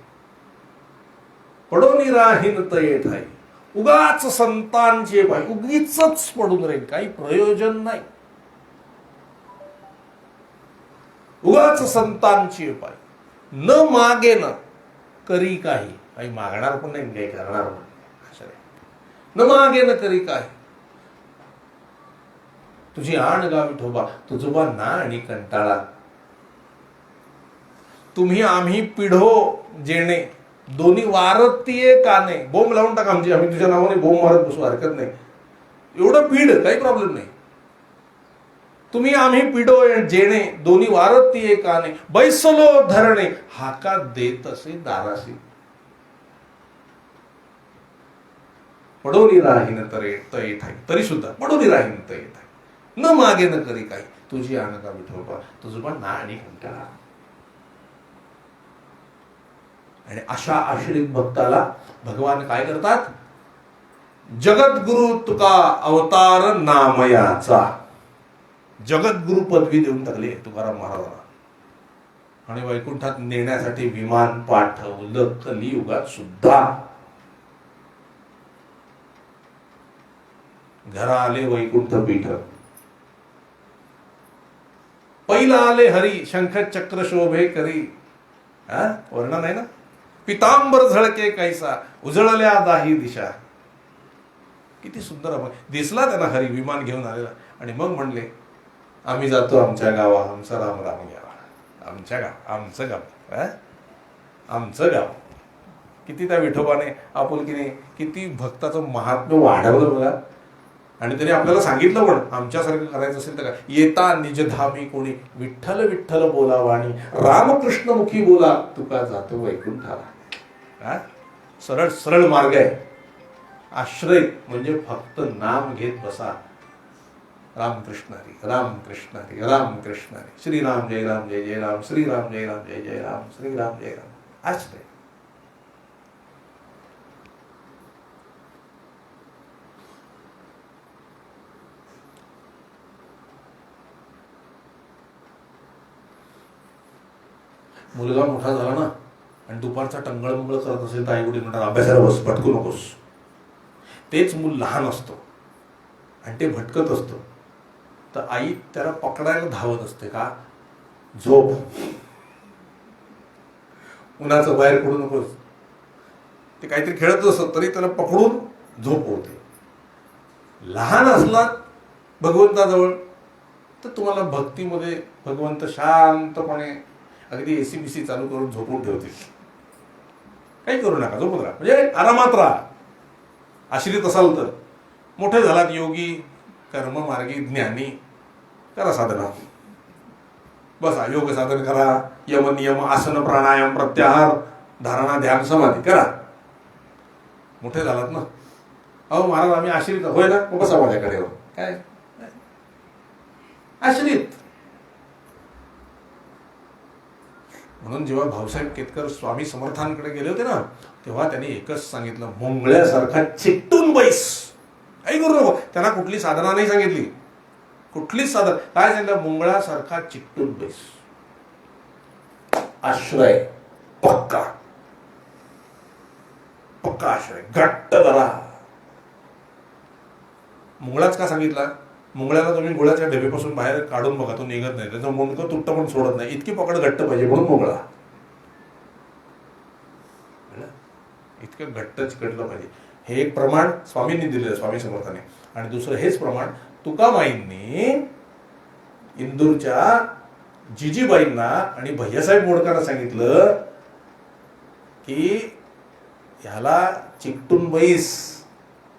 पडोनी राहीन तये ठाई, उगाच संतांचे पाय, उगीच पडून राहील, काही प्रयोजन नाही. उगाच संतांचे पाय, न मागे न करी काही, काही मागणार पण नाही, काही करणार पण नाही. न मागे न करी काय, तुझी आण गा विठोबा, तुझोबा ना आणि कंटाळा. तुम्ही आम्ही पिढो जेणे, दोन्ही वारतीये काने. बोंब लावून टाका आमची, आम्ही तुझ्या नावाने बोंब मारत बसू, हरकत नाही. एवढं पीड, काही प्रॉब्लेम नाही. तुम्ही आम्ही पिढो जेणे, दोन्ही वारतीये काने, बैसलो धरणे, हाका देत असे दारासी. पडोनी राहीन तये ठाई, तरी सुद्धा पडोनी राहीन तये ठाई, न मागे न करी काही, तुझी आण गा विठोबा, तुझं पण ना आणि कंटाळा. आणि अशा आश्रित भक्ताला भगवान काय करतात, जगद्गुरु तुका अवतार नामयाचा. जगद्गुरु पदवी देऊन टाकली तुकाराम महाराजांना. आणि वैकुंठात नेण्यासाठी विमान पाठवलं कलियुगात सुद्धा. घरा आले वैकुंठ पीठ, पहिला आले हरी, शंख चक्र शोभे करी. वर्णन आहे ना. पितांबर झळके कैसा, उजळल्या दाही दिशा. किती सुंदर दिसला त्यांना हरी विमान घेऊन आलेला. आणि मग म्हणले, आम्ही जातो आमच्या गावा, आमचा राम राम घ्यावा. आमच्या गाव, आमचं गाव, आमचं गाव. किती त्या विठोबाने आपुलकीने किती भक्ताचं महात्म्य वाढवलं बघा. आणि त्याने आपल्याला सांगितलं पण, आमच्यासारखं करायचं असेल तर काय, येता निजधामी कोणी, विठ्ठल विठ्ठल बोलावा आणि रामकृष्ण मुखी बोला, तुका जातो वैकुंठाला. सरळ सरळ मार्ग आहे. आश्रय म्हणजे फक्त नाम घेत बसा. रामकृष्ण हरी, रामकृष्ण हरी, रामकृष्ण हरी, श्रीराम जय राम जय जय राम, श्रीराम जय राम जय जय राम, श्रीराम जय राम. आश्रय. मुलगा मोठा झाला ना आणि दुपारचा टंगळमंगळ करत असेल तर आई वडील म्हणतात, अभ्यासाला बस, भटकू नकोस. तेच मूल लहान असतो आणि ते भटकत असतं, तर आई त्याला पकडायला धावत असते. का? झोप, उन्हाचं बाहेर पडू नकोस. ते काहीतरी खेळत असत तरी त्याला पकडून झोप होते. लहान असलात भगवंताजवळ तर तुम्हाला भक्तीमध्ये भगवंत शांतपणे अगदी एसीबीसी चालू करून झोपून ठेवतील. काही करू नका, झोपून राहा, म्हणजे आरामात राहा. आश्रित असाल तर. मोठे झालात योगी, कर्ममार्गी, ज्ञानी, करा साधना. बसा, योग साधन करा, यम नियम आसन प्राणायाम प्रत्याहार धारणा ध्यान समाधी करा. मोठे झालात ना. अहो महाराज आम्ही आश्रित होय ना, मग बसा माझ्याकडे. काय आश्रित. म्हणून जेव्हा भाऊसाहेब केतकर स्वामी समर्थांकडे गेले होते ना, तेव्हा त्यांनी एकच सांगितलं, मुंगळ्यासारखा चिकटून बैस. काही करू नको. त्यांना कुठली साधना नाही सांगितली, कुठलीच साधना. काय सांगितलं? मुंगळासारखा चिकटून बैस. आश्रय पक्का, पक्का आश्रय, घट्ट धरा. मुंगळाच का सांगितला? मुंगळ्याला तुम्ही गुळाच्या डबेपासून बाहेर काढून बघा, तो निघत नाही, त्याचं मुंडकं तुटतं पण सोडत नाही, इतकी पकड घट्ट पाहिजे, म्हणून मुंगळा. इतकं घट्ट चिकटलं पाहिजे. हे एक प्रमाण स्वामींनी दिलेलं, स्वामी समर्थाने. आणि दुसरं हेच प्रमाण तुकाबाईंनी इंदूरच्या जिजीबाईंना आणि भैयासाहेब मोडकरांना सांगितलं की ह्याला चिकटून बैस,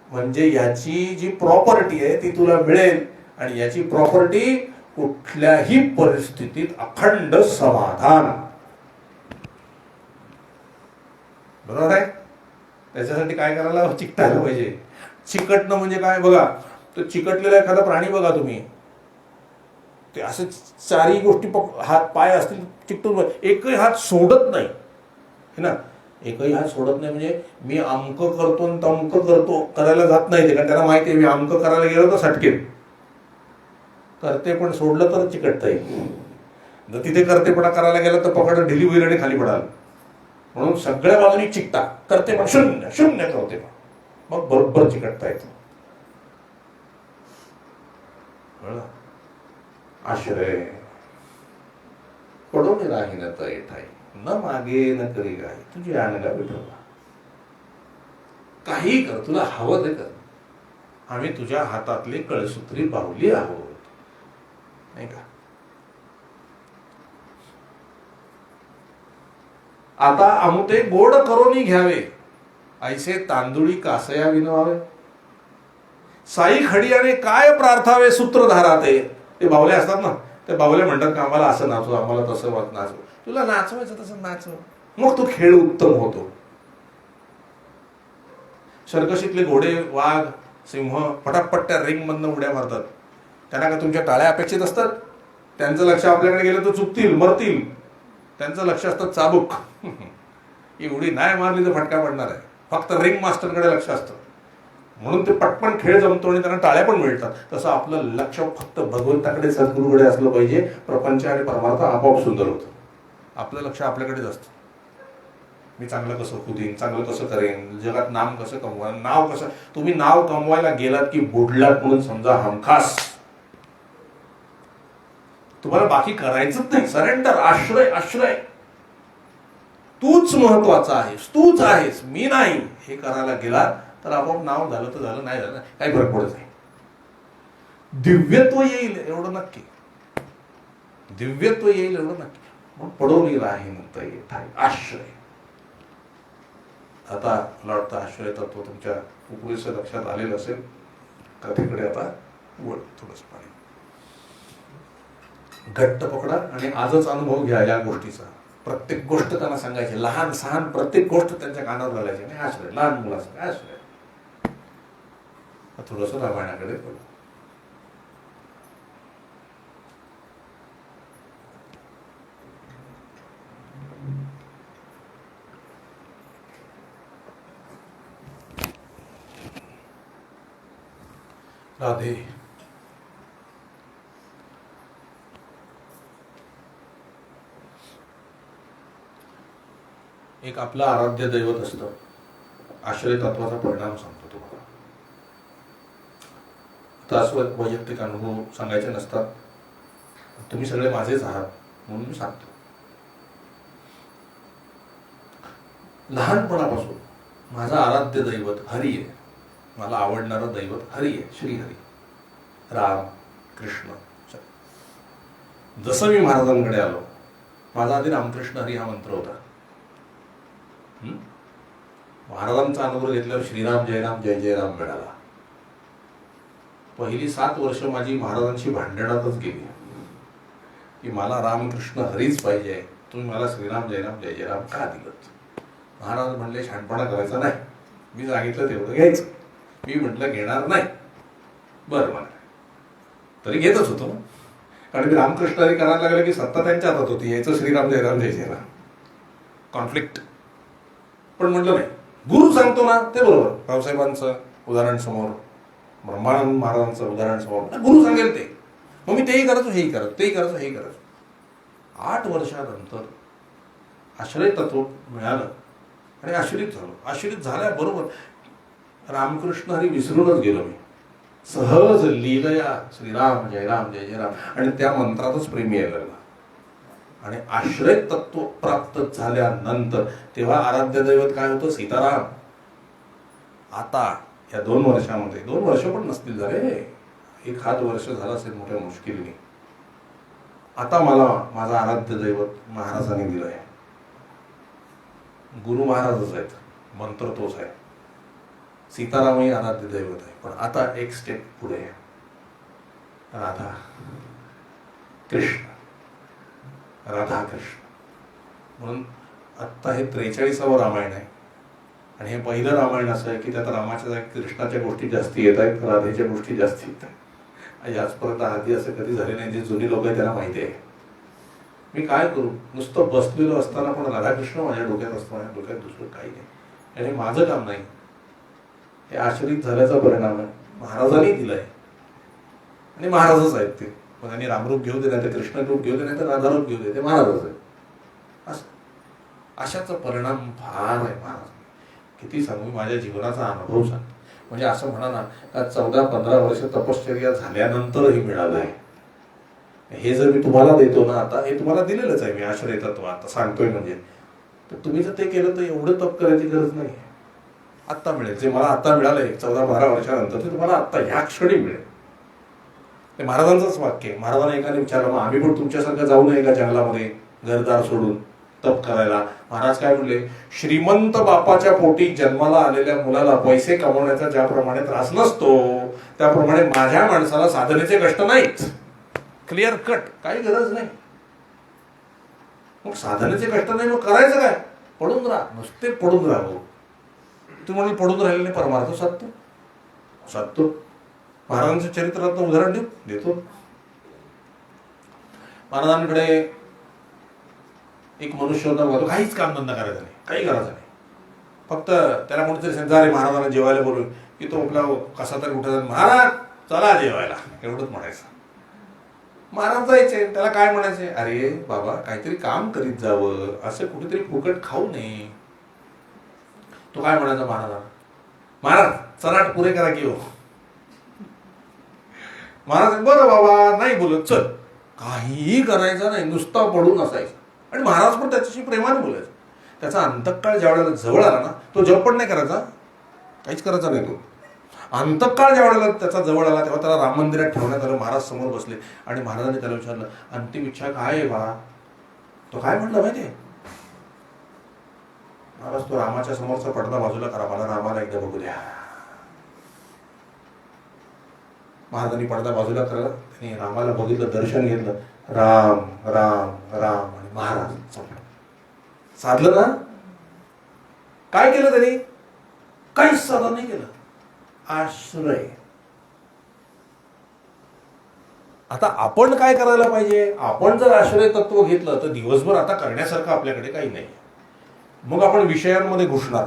म्हणजे याची जी प्रॉपर्टी आहे ती तुला मिळेल, आणि याची प्रॉपर्टी कुठल्याही परिस्थितीत अखंड समाधान. बरोबर आहे? त्याच्यासाठी काय करायला? चिकटायला पाहिजे. चिकटणं म्हणजे काय बघा, तो चिकटलेला एखादा प्राणी बघा तुम्ही, ते असं चारही गोष्टी हात पाय असतील चिकटून, एकही हात सोडत नाही है ना. एकही हात सोडत नाही म्हणजे मी अमक करतो आणि तमक करतो करायला जात नाही ते, कारण त्याला माहिती आहे मी अमक करायला गेलो तर सटकेल. करते पण सोडलं तर चिकटता येईल. जर तिथे करतेपणा करायला गेला तर पकड ढिली होईल आणि खाली पडाल. म्हणून सगळ्या बाजूनी चिकटा. करते पण शून्य, शून्य करते पण, मग बरोबर चिकटता येतो. आश्रय पडून राही न तर ठाई, न मागे न करी गाय, तुझी आणगा विठोबा. काही कर, तुला हवं ते कर, आम्ही तुझ्या हातातले कळसूत्री बाहुली आहोत. नाही का? आता अमुते गोड करोनी घ्यावे, ऐसे तांदुळी कासया विनवावे. साई खडियाने काय प्रार्थावे सूत्रधारा. ते बावले असतात ना, ते बावले म्हणतात का आम्हाला असं नाचव, आम्हाला तसं नाचव. तुला नाचवायचं तसं नाचव, मग तो खेळ उत्तम होतो. सर्कशीतले घोडे, वाघ, सिंह पटापट त्या रिंग मधनं उड्या मारतात. त्यांना का तुमच्या टाळ्या अपेक्षित असतात? त्यांचं लक्ष आपल्याकडे गेलं तर चुकतील, मरतील. त्यांचं लक्ष असतं चाबूक. ही उडी नाही मारली तर फटका पडणार आहे. फक्त रिंग मास्टरकडे लक्ष असतं, म्हणून ते पटपण खेळ जमतो आणि त्यांना टाळ्या पण मिळतात. तसं आपलं लक्ष फक्त भगवंताकडे, सद्गुरूकडे असलं पाहिजे. प्रपंच आणि परमार्थ आपोआप सुंदर होतं. आपलं लक्ष आपल्याकडेच असतं. मी चांगलं कसं होतीन, चांगलं कसं करेन, जगात नाम कसं कमवायला, नाव कसं. तुम्ही नाव कमवायला गेलात की बुडलात म्हणून समजा हमखास. तुम्हाला बाकी करायचंच नाही. सरेंडर, आश्रय, आश्रय. तूच महत्वाचा आहेस, तूच आहेस, मी नाही. हे करायला गेला तर आपोआप नाव झालं तर झालं, नाही झालं काही फरक पडत नाही. दिव्यत्व येईल एवढं नक्की, दिव्यत्व येईल एवढं नक्की. मग पडवली राही म्हणता येत आहे आश्रय. आता मला वाटतं आश्रय तत्व तुमच्या पुरेसं लक्षात आलेलं असेल. कथेकडे आता वळ थोडंस पाणी. घट्ट पकडा आणि आजच अनुभव घ्या या गोष्टीचा. प्रत्येक गोष्ट त्यांना सांगायची, लहान सहान प्रत्येक गोष्ट त्यांच्या कानावर घालायची. नाही आश्रय, लहान मुलाचं आश्रय. थोडस रामायणाकडे बोलू. राधे. एक आपलं आराध्य दैवत असतं. आश्रय तत्वाचा परिणाम सांगतो तुम्हाला. आता वैयक्तिक अनुभव सांगायचे नसतात, तुम्ही सगळे माझेच आहात म्हणून मी सांगतो. लहानपणापासून माझा आराध्य दैवत हरी आहे. मला आवडणारं दैवत हरी आहे, श्रीहरी, राम, कृष्ण. जसं मी महाराजांकडे आलो, माझा आधी रामकृष्ण हरी हा मंत्र होता. महाराजांचा अनुभव घेतल्यावर श्रीराम जयराम जय जयराम मिळाला. पहिली 7 वर्ष माझी महाराजांशी भांडणातच गेली. की मला रामकृष्ण हरीच पाहिजे, तुम्ही मला श्रीराम जयराम जय जयराम का दिलं? महाराज म्हणले शहाणपणा करायचा नाही, मी सांगितलं तेवढं घ्यायचं. मी म्हटलं घेणार नाही. बरं म्हणा, तरी घेतच होतो ना, कारण मी रामकृष्ण हरी करायला लागलं की सत्ता त्यांच्या हातात होती, यायचं श्रीराम जयराम जय जयराम, कॉन्फ्लिक्ट. पण म्हटलं नाही, गुरु सांगतो ना ते बरोबर. रावसाहेबांचं उदाहरण समोर, ब्रह्मानंद महाराजांचं उदाहरण समोर, गुरु सांगेल ते, मग मी तेही करायचो, हेही करायचो, तेही करायचो, हेही करायचो. 8 वर्षानंतर आश्रय तत्व मिळालं आणि आश्रित झालो. आश्रित झाल्याबरोबर रामकृष्ण हरी विसरूनच गेलो मी. सहज लीलया श्रीराम जयराम जय जयराम, आणि त्या मंत्रातच प्रेम यायला लागला. आणि आश्रय तत्व प्राप्त झाल्यानंतर तेव्हा आराध्य दैवत काय होतं? सीताराम. आता या 2 वर्षामध्ये, 2 वर्ष पण नसतील झाले, 1 वर्ष झाला असेल मोठ्या मुश्किलीने, आता मला माझा आराध्य दैवत महाराजांनी दिलंय. गुरु महाराजच आहेत, मंत्र तोच आहे, सीतारामही आराध्य दैवत आहे. पण आता एक स्टेप पुढे, राधा कृष्ण, राधा कृष्ण म्हणून. आत्ता हे 43वं रामायण आहे आणि हे पहिलं रामायण असं आहे की त्यात रामाच्या कृष्णाच्या गोष्टी जास्ती येत आहेत, राधेच्या गोष्टी जास्ती येत आहेत. आजपर्यंत आधी असं कधी झाले नाही. जे जुनी लोक आहेत त्यांना माहिती आहे. मी काय करू, नुसतं बसलेलो असताना पण राधाकृष्ण माझ्या डोक्यात असतो, माझ्या डोक्यात दुसरं काही नाही. आणि माझं काम नाही, हे आश्रित झाल्याचा परिणाम आहे. महाराजांनी दिलाय आणि महाराजच आहेत ते. मग त्यांनी रामरूप घेऊ दे, नाही तर कृष्ण रूप घेऊ दे, नाही तर राधारूप घेऊ दे, ते महाराजच आहेत. अशाचा परिणाम फार आहे महाराज. किती सांगू, माझ्या जीवनाचा अनुभव सांग. म्हणजे असं म्हणा ना, 14-15 वर्ष तपश्चर्या झाल्यानंतरही मिळालं आहे. हे जर मी तुम्हाला देतो ना, आता हे तुम्हाला दिलेलंच आहे मी, आश्रय तत्व आता सांगतोय म्हणजे, तर तुम्ही जर ते केलं तर एवढं तप करायची गरज नाही. आत्ता मिळेल जे मला आता मिळालंय 14-12 वर्षानंतर, ते तुम्हाला आत्ता ह्या क्षणी मिळेल. ते महाराजांचंच वाक्य आहे. महाराजांना एकाने विचारलं, मग आम्ही पण तुमच्यासारखं जाऊ नये का जंगलामध्ये घरदार सोडून तप करायला? महाराज काय म्हणले, श्रीमंत बापाच्या पोटी जन्माला आलेल्या मुलाला पैसे कमवण्याचा ज्याप्रमाणे त्रास नसतो, त्याप्रमाणे माझ्या माणसाला साधनेचे कष्ट नाहीच. क्लिअर कट, काही गरज नाही. मग साधनेचे कष्ट नाही, मग करायचं काय? पडून राहा, नुसते पडून राहा. तू म्हणून पडून राहिलेले परमार्थ साधतो साधतो. महाराजांचं चरित्रात उदाहरण देतो. महाराजांकडे एक मनुष्य होता, काहीच कामधंदा करायचा नाही, काही करायचं नाही. फक्त त्याला कोणीतरी सांगितलं, अरे महाराजांना जेवायला बोलू, की तो आपला कसा तरी उठायचा, महाराज चला जेवायला, एवढंच म्हणायचं. महाराज जायचे, त्याला काय म्हणायचे, अरे बाबा काहीतरी काम करीत जावं, असं कुठेतरी फुकट खाऊ नये. तो काय म्हणायचा महाराज, महाराज चलाट पुरे करा की हो. महाराज बरं बाबा नाही बोलत, चल. काहीही करायचं नाही, नुसता पडून असायचं. आणि महाराज पण त्याच्याशी प्रेमाने बोलायचं. त्याचा अंतकाळ ज्या वेळेला जवळ आला ना, तो जप पण नाही करायचा, काहीच करायचा नाही. तो अंतकाळ ज्या वेळेला त्याचा जवळ आला, तेव्हा त्याला राम मंदिरात ठेवण्यात आलं. महाराज समोर बसले आणि महाराजांनी त्याला विचारलं, अंतिम इच्छा काय आहे बा? तो काय म्हटलं माहितीये, महाराज तो रामाच्या समोरचा पडदा बाजूला करा, मला रामाला एकदा बघू द्या. महाराजांनी पडदा बाजूला करला, त्यांनी रामाला बघितलं, दर्शन घेतलं. राम राम राम, आणि महाराज साधलं ना. काय केलं त्यांनी? काहीच साधन नाही केलं, आश्रय. आता आपण काय करायला पाहिजे? आपण जर आश्रय तत्व घेतलं तर दिवसभर आता करण्यासारखं आपल्याकडे काही नाही. मग आपण विषयांमध्ये घुसणार.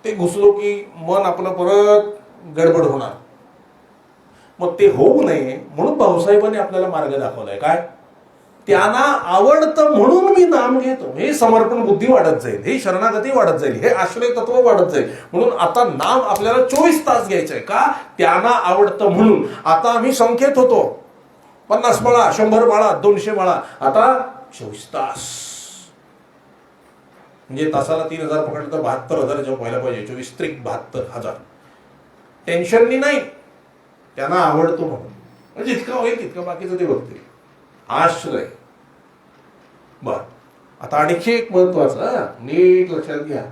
ते घुसलो की मन आपलं परत गडबड होणार. मग ते होऊ नये म्हणून भाऊसाहेबांनी आपल्याला मार्ग दाखवलाय. काय? त्यांना आवडतं म्हणून मी नाम घेतो. हे समर्पण बुद्धी वाढत जाईल, हे शरणागती वाढत जाईल, हे आश्रय तत्व वाढत जाईल. म्हणून आता नाम आपल्याला 24 तास घ्यायचंय. का? त्यांना आवडतं म्हणून. आता आम्ही संख्येत होतो 50 माळा, 100 माळा, 200 माळा, आता 24 तास. म्हणजे तासाला 3000 पकडलं तर 72,000 जप व्हायला पाहिजे. 24 त्रिक 72,000. टेन्शननी नाही, त्यांना आवडतो म्हणून. म्हणजे जितकं होईल तितकं बाकीचं ते बघतील. आश्रय. बर, आता आणखी एक महत्वाचं नीट लक्षात घ्या.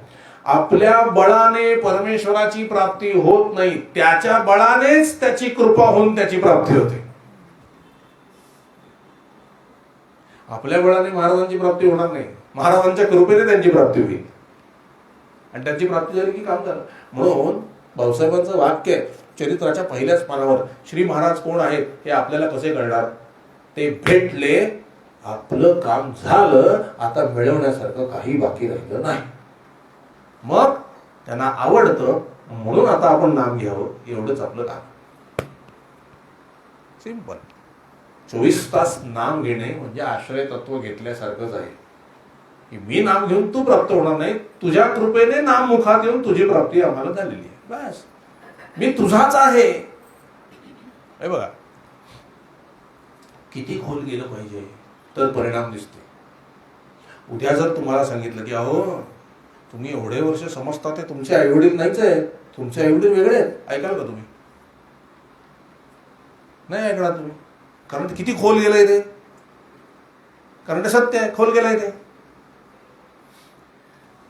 आपल्या बळाने परमेश्वराची प्राप्ती होत नाही, त्याच्या बळानेच त्याची कृपा होऊन त्याची प्राप्ती होते. आपल्या बळाने महाराजांची प्राप्ती होणार नाही, महाराजांच्या कृपेने त्यांची प्राप्ती होईल. आणि त्यांची प्राप्ती झाली की काम झालं. म्हणून भाऊसाहेबांचं वाक्य आहे चरित्राच्या पहिल्याच पानावर, श्री महाराज कोण आहेत हे आपल्याला कसे कळणार? ते भेटले, आपलं काम झालं, आता मिळवण्यासारखं काही बाकी राहिलं नाही. मग त्यांना आवडतं म्हणून आता आपण नाम घ्यावं, एवढंच आपलं काम. सिंपल. 24 तास नाम घेणे म्हणजे आश्रय तत्व घेतल्यासारखंच आहे की मी नाम घेऊन तू प्राप्त होणार नाही, तुझ्या कृपेने नाम मुखात येऊन तुझी प्राप्ती आम्हाला झालेली आहे. बस, मी तुझाच आहे. हे बघा किती खोल गेलं पाहिजे तर परिणाम दिसते. उद्या जर तुम्हाला सांगितलं की अहो तुम्ही एवढे वर्ष समजता ते तुमचे आईवडील नाहीच आहे, तुमचे आईवडील वेगळे आहेत, ऐकाल का तुम्ही? नाही ऐकणार तुम्ही. कारण ते किती खोल गेलंय ते, कारण ते सत्य आहे, खोल गेलंय ते.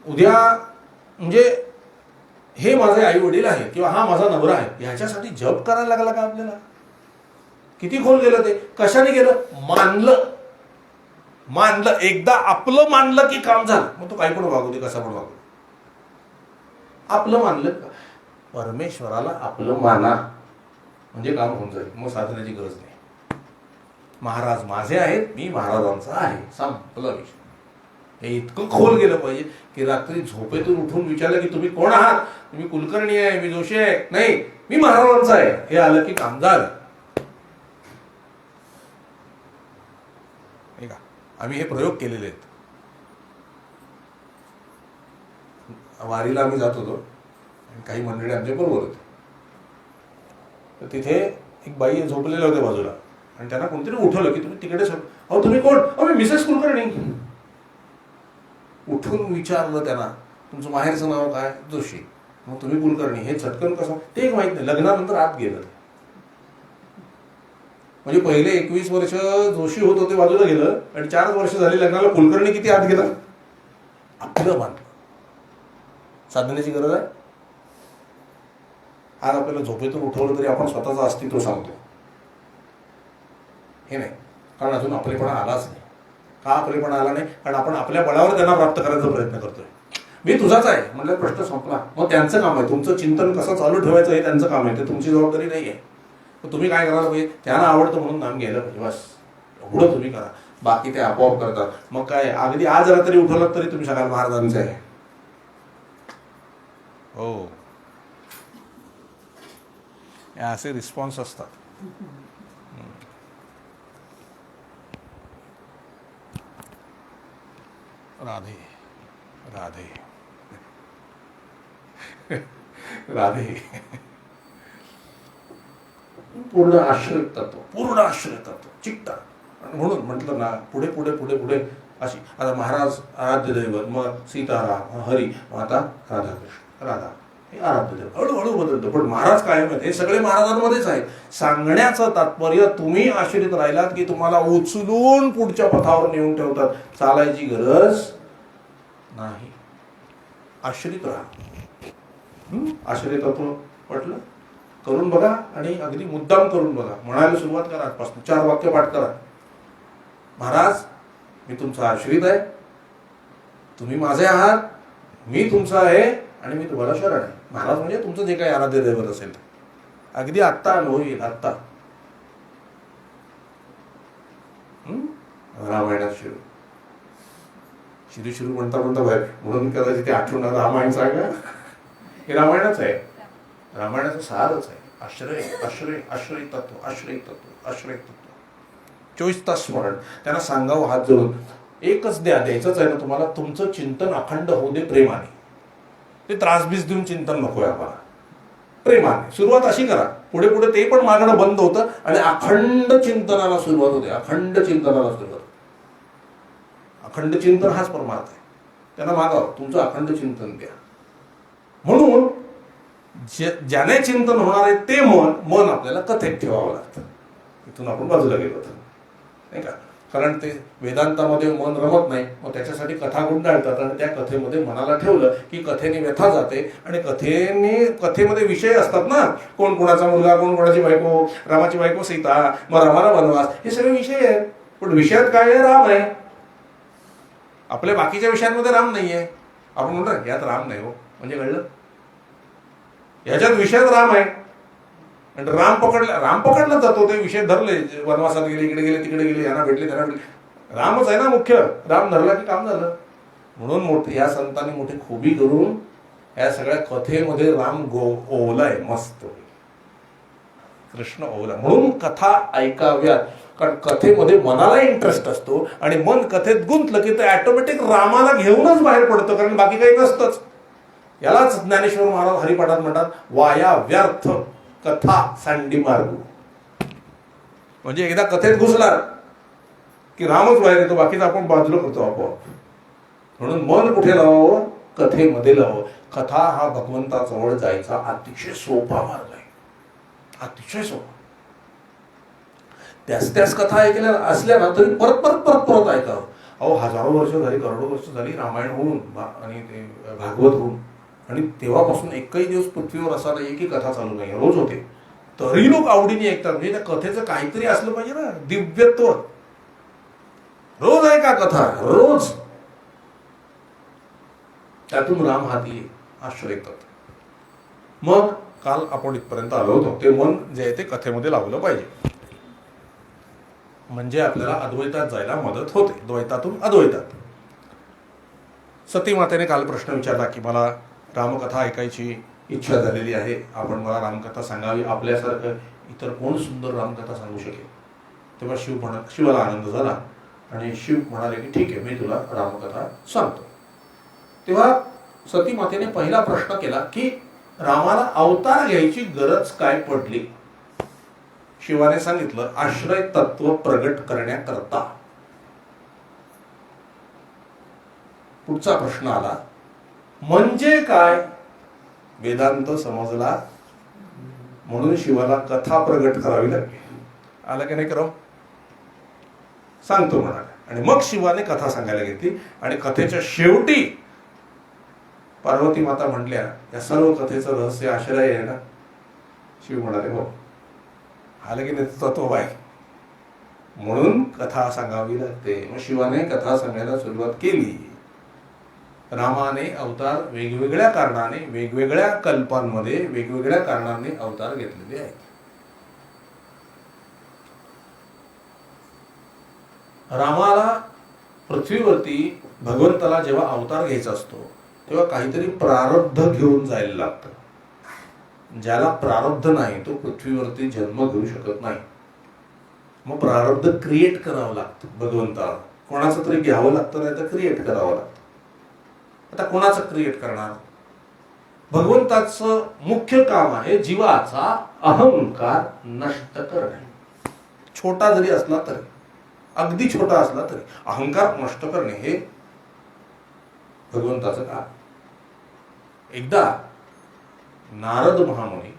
उद्या म्हणजे हे माझे आई वडील आहेत किंवा हा माझा नवरा आहे, ह्याच्यासाठी जप करायला लागला का आपल्याला? किती खोल गेलं ते. कशाने गेलं? मानलं. एकदा आपलं मानलं की काम झालं. मग तो काही पण वागू दे, कसा पण वागू दे. आपलं मानलं का? परमेश्वराला आपलं माना म्हणजे काम होऊन जाईल, मग साधण्याची गरज नाही. महाराज माझे आहेत, मी महाराजांचा आहे, संपला विषय. हे इतकं खोल गेलं पाहिजे की रात्री झोपेतून उठून विचारलं की तुम्ही कोण आहात? मी कुलकर्णी आहे, मी जोशी आहे, नाही मी महाराजांचा आहे, हे आलं की काम झालं. आम्ही हे प्रयोग केलेले आहेत. वारीला आम्ही जात होतो आणि काही मंडळी आमच्या बरोबर होते. तर तिथे एक बाई झोपलेले होते बाजूला आणि त्यांना कोणतरी उठवलं की तुम्ही तिकडे अहो तुम्ही कोण? अहो मी मिसेस कुलकर्णी. उठून विचारलं त्यांना तुमचं माहेरचं नाव काय? जोशी. मग तुम्ही कुलकर्णी. हे चटकन कसं ते एक माहित नाही. लग्नानंतर आत गेलं. म्हणजे पहिले 21 वर्ष जोशी होत होते बाजूला गेलं आणि 4 वर्ष झाली लग्नाला, कुलकर्णी किती आत गेला? आपलं मानलं. साधण्याची गरज आहे. आज आपल्याला झोपेतून उठवलं तरी आपण स्वतःचं अस्तित्व सांगतो, हे नाही. कारण अजून आपलेपणा आलाच नाही. का आपलेपणा आला नाही? कारण आपण आपल्या बळावर त्यांना प्राप्त करायचा प्रयत्न करतोय. मी तुझाच आहे म्हणलं, प्रश्न संपला. मग त्यांचं काम आहे, तुमचं चिंतन कसं चालू ठेवायचं हे त्यांचं काम आहे, ते तुमची जबाबदारी नाही आहे. मग तुम्ही काय करायला पाहिजे? त्यांना आवडतं म्हणून नाम घ्यायला पाहिजे, बस एवढं तुम्ही करा. बाकी ते आपोआप करतात. मग काय, अगदी आज रात्री उठवलं तरी तुम्ही सकाळ महाराजांचं आहे. हो, असे रिस्पॉन्स असतात. राधे राधे राधे. पूर्ण आश्रय तत्व चिकटा. म्हणून म्हटलं ना, पुढे पुढे पुढे पुढे अशी. आता महाराज आराध्य दैवत, मग सीताराम, हरी, मग आता राधाकृष्ण, राधा हे आराध्य दैवत. हळूहळू बदलतं, पण महाराज कायम आहेत. हे सगळे महाराजांमध्येच आहेत. सांगण्याचं तात्पर्य तुम्ही आश्रित राहिलात की तुम्हाला उचलून पुढच्या पथावर नेऊन ठेवतात. चालायची गरज नाही. आश्रित राहा. आश्रित तत्व वाटलं करून बघा आणि अगदी मुद्दाम करून बघा. म्हणायला सुरुवात करा. आजपासून 4 वाक्य पाठ करा. महाराज मी तुमचा आश्रित आहे, तुम्ही माझे आहात, मी तुमचा आहे आणि मी तुम्हाला शरण आहे. महाराज म्हणजे तुमचं जे काही आराध्य दैवत असेल अगदी आत्ता अनुभव येईल. आत्ता रामायणात शिरू म्हणता बाहेर म्हणून कदाचित ते आठवण रामायण सांगा. हे रामायणच आहे, रामायणाचं सारच आहे. आश्रय आश्रय आश्रय तत्व, आश्रय तत्व, आश्रय तत्व. 24 तास स्मरण. त्यांना सांगावं हात जोडून, एकच द्यायचंच आहे ना तुम्हाला. तुमचं चिंतन अखंड होऊ दे प्रेमाने. ते त्रासबीज देऊन चिंतन नकोय आम्हाला. प्रेमाने सुरुवात अशी करा. पुढे पुढे ते पण मागणं बंद होतं आणि अखंड चिंतनाला सुरुवात होते. अखंड चिंतनाला सुरुवात. अखंड चिंतन हाच परमार्थ आहे. त्यांना मागावं तुमचं अखंड चिंतन द्या. म्हणून ज्याने चिंतन होणार आहे ते मन आपल्याला कथेत ठेवावं लागतं. इथून आपण बाजूला गेलो होतो नाही का. कारण ते वेदांतामध्ये मन रमत नाही, मग त्याच्यासाठी कथा गुंडाळतात आणि त्या कथेमध्ये मनाला ठेवलं की कथेने व्यथा जाते. आणि कथेमध्ये विषय असतात ना, कोण कोणाचा मुलगा, कोण कोणाची बायको, रामाची बायको सीता, मग रामाला वनवास, हे सगळे विषय आहेत. पण विषयात काय आहे? राम आहे. आपल्या बाकीच्या विषयांमध्ये राम नाहीये. आपण म्हणतो यात राम नाही हो, म्हणजे कळलं, याच्यात विषयात राम आहे. आणि राम पकडला जातो. ते विषय धरले, वनवासात गेले, इकडे गेले, तिकडे गेले, यांना भेटले, त्यांना भेटले. रामच आहे ना मुख्य. राम धरला की काम झालं. म्हणून या संतांनी मोठी खूबी करून या सगळ्या कथेमध्ये राम ओवलाय मस्त. कृष्ण ओवला. म्हणून कथा ऐकाव्यात, कारण कथेमध्ये मनाला इंटरेस्ट असतो आणि मन कथेत गुंतलं की ते ऑटोमॅटिक रामाला घेऊनच बाहेर पडतं, कारण बाकी काही नसतंच. यालाच ज्ञानेश्वर महाराज हरिपाठात म्हणतात, वाया व्यर्थ कथा सांडी मार्ग. म्हणजे एकदा कथेत घुसला की रामच बाहेर येतो, बाकीचं आपण बाजूला करतो आपोआप. म्हणून मन कुठे लावावं? कथेमध्ये लावावं. कथा हा भगवंताजवळ जायचा अतिशय सोपा मार्ग आहे, अतिशय सोपा. त्याच कथा ऐकल्या असल्या ना तरी परत परत परत परत ऐकावं. अहो, हजारो वर्ष झाली, करोडो वर्ष झाली रामायण होऊन आणि ते भागवत होऊन, आणि तेव्हापासून एकही दिवस पृथ्वीवर असा नाही की कथा चालू नाही, रोज होते. तरी लोक आवडीने ऐकतात. म्हणजे त्या कथेचं काहीतरी असलं पाहिजे ना, दिव्यत्व. रोज आहे का कथा? रोज. त्यातून राम हाती आश्रय करतो. मग काल आपण इथपर्यंत आलो होतो. ते मन जे आहे ते कथेमध्ये लावलं पाहिजे, म्हणजे आपल्याला अद्वैतात जायला मदत होते, द्वैतातून अद्वैतात. सती मातेने काल प्रश्न विचारला की मला रामकथा ऐकायची इच्छा झालेली आहे, आपण मला रामकथा सांगावी, आपल्यासारखं इतर कोण सुंदर रामकथा सांगू शकेल. तेव्हा शिवाला आनंद झाला आणि शिव म्हणाले की ठीक आहे, मी तुला रामकथा सांगतो. तेव्हा सती मातेने पहिला प्रश्न केला की रामाला अवतार घ्यायची गरज काय पडली. शिवाने सांगितलं, आश्रय तत्व प्रगट करण्याकरता. पुढचा प्रश्न आला, म्हणजे काय? वेदांत समजला म्हणून शिवाला कथा प्रगट करावी लागली. आला की नाही करो? सांगतो म्हणाले. आणि मग शिवाने कथा सांगायला घेतली आणि कथेच्या शेवटी पार्वती माता म्हटल्या, या सर्व कथेचं रहस्य आश्रय आहे ना? शिव म्हणाले हो. आलं की नाही तत्व आहे, म्हणून कथा सांगावी लागते. मग शिवाने कथा सांगायला सुरुवात केली. रामाने अवतार वेगवेगळ्या कारणाने, वेगवेगळ्या कल्पांमध्ये, वेगवेगळ्या कारणांनी अवतार घेतलेले आहेत. रामाला पृथ्वीवरती भगवंताला जेव्हा अवतार घ्यायचा असतो तेव्हा काहीतरी प्रारब्ध घेऊन जायला लागतं. ज्याला प्रारब्ध नाही तो पृथ्वीवरती जन्म घेऊ शकत नाही. मग प्रारब्ध क्रिएट करावं लागतं भगवंताला. कोणाचं तरी घ्यावं लागतं, नाही तर क्रिएट करावं लागतं. आता कोणाचं क्रिएट करणार? भगवंताचं मुख्य काम आहे जीवाचा अहंकार नष्ट करणे. छोटा जरी असला तरी, अगदी छोटा असला तरी अहंकार नष्ट करणे हे भगवंताचं काम. एकदा नारद महामुनी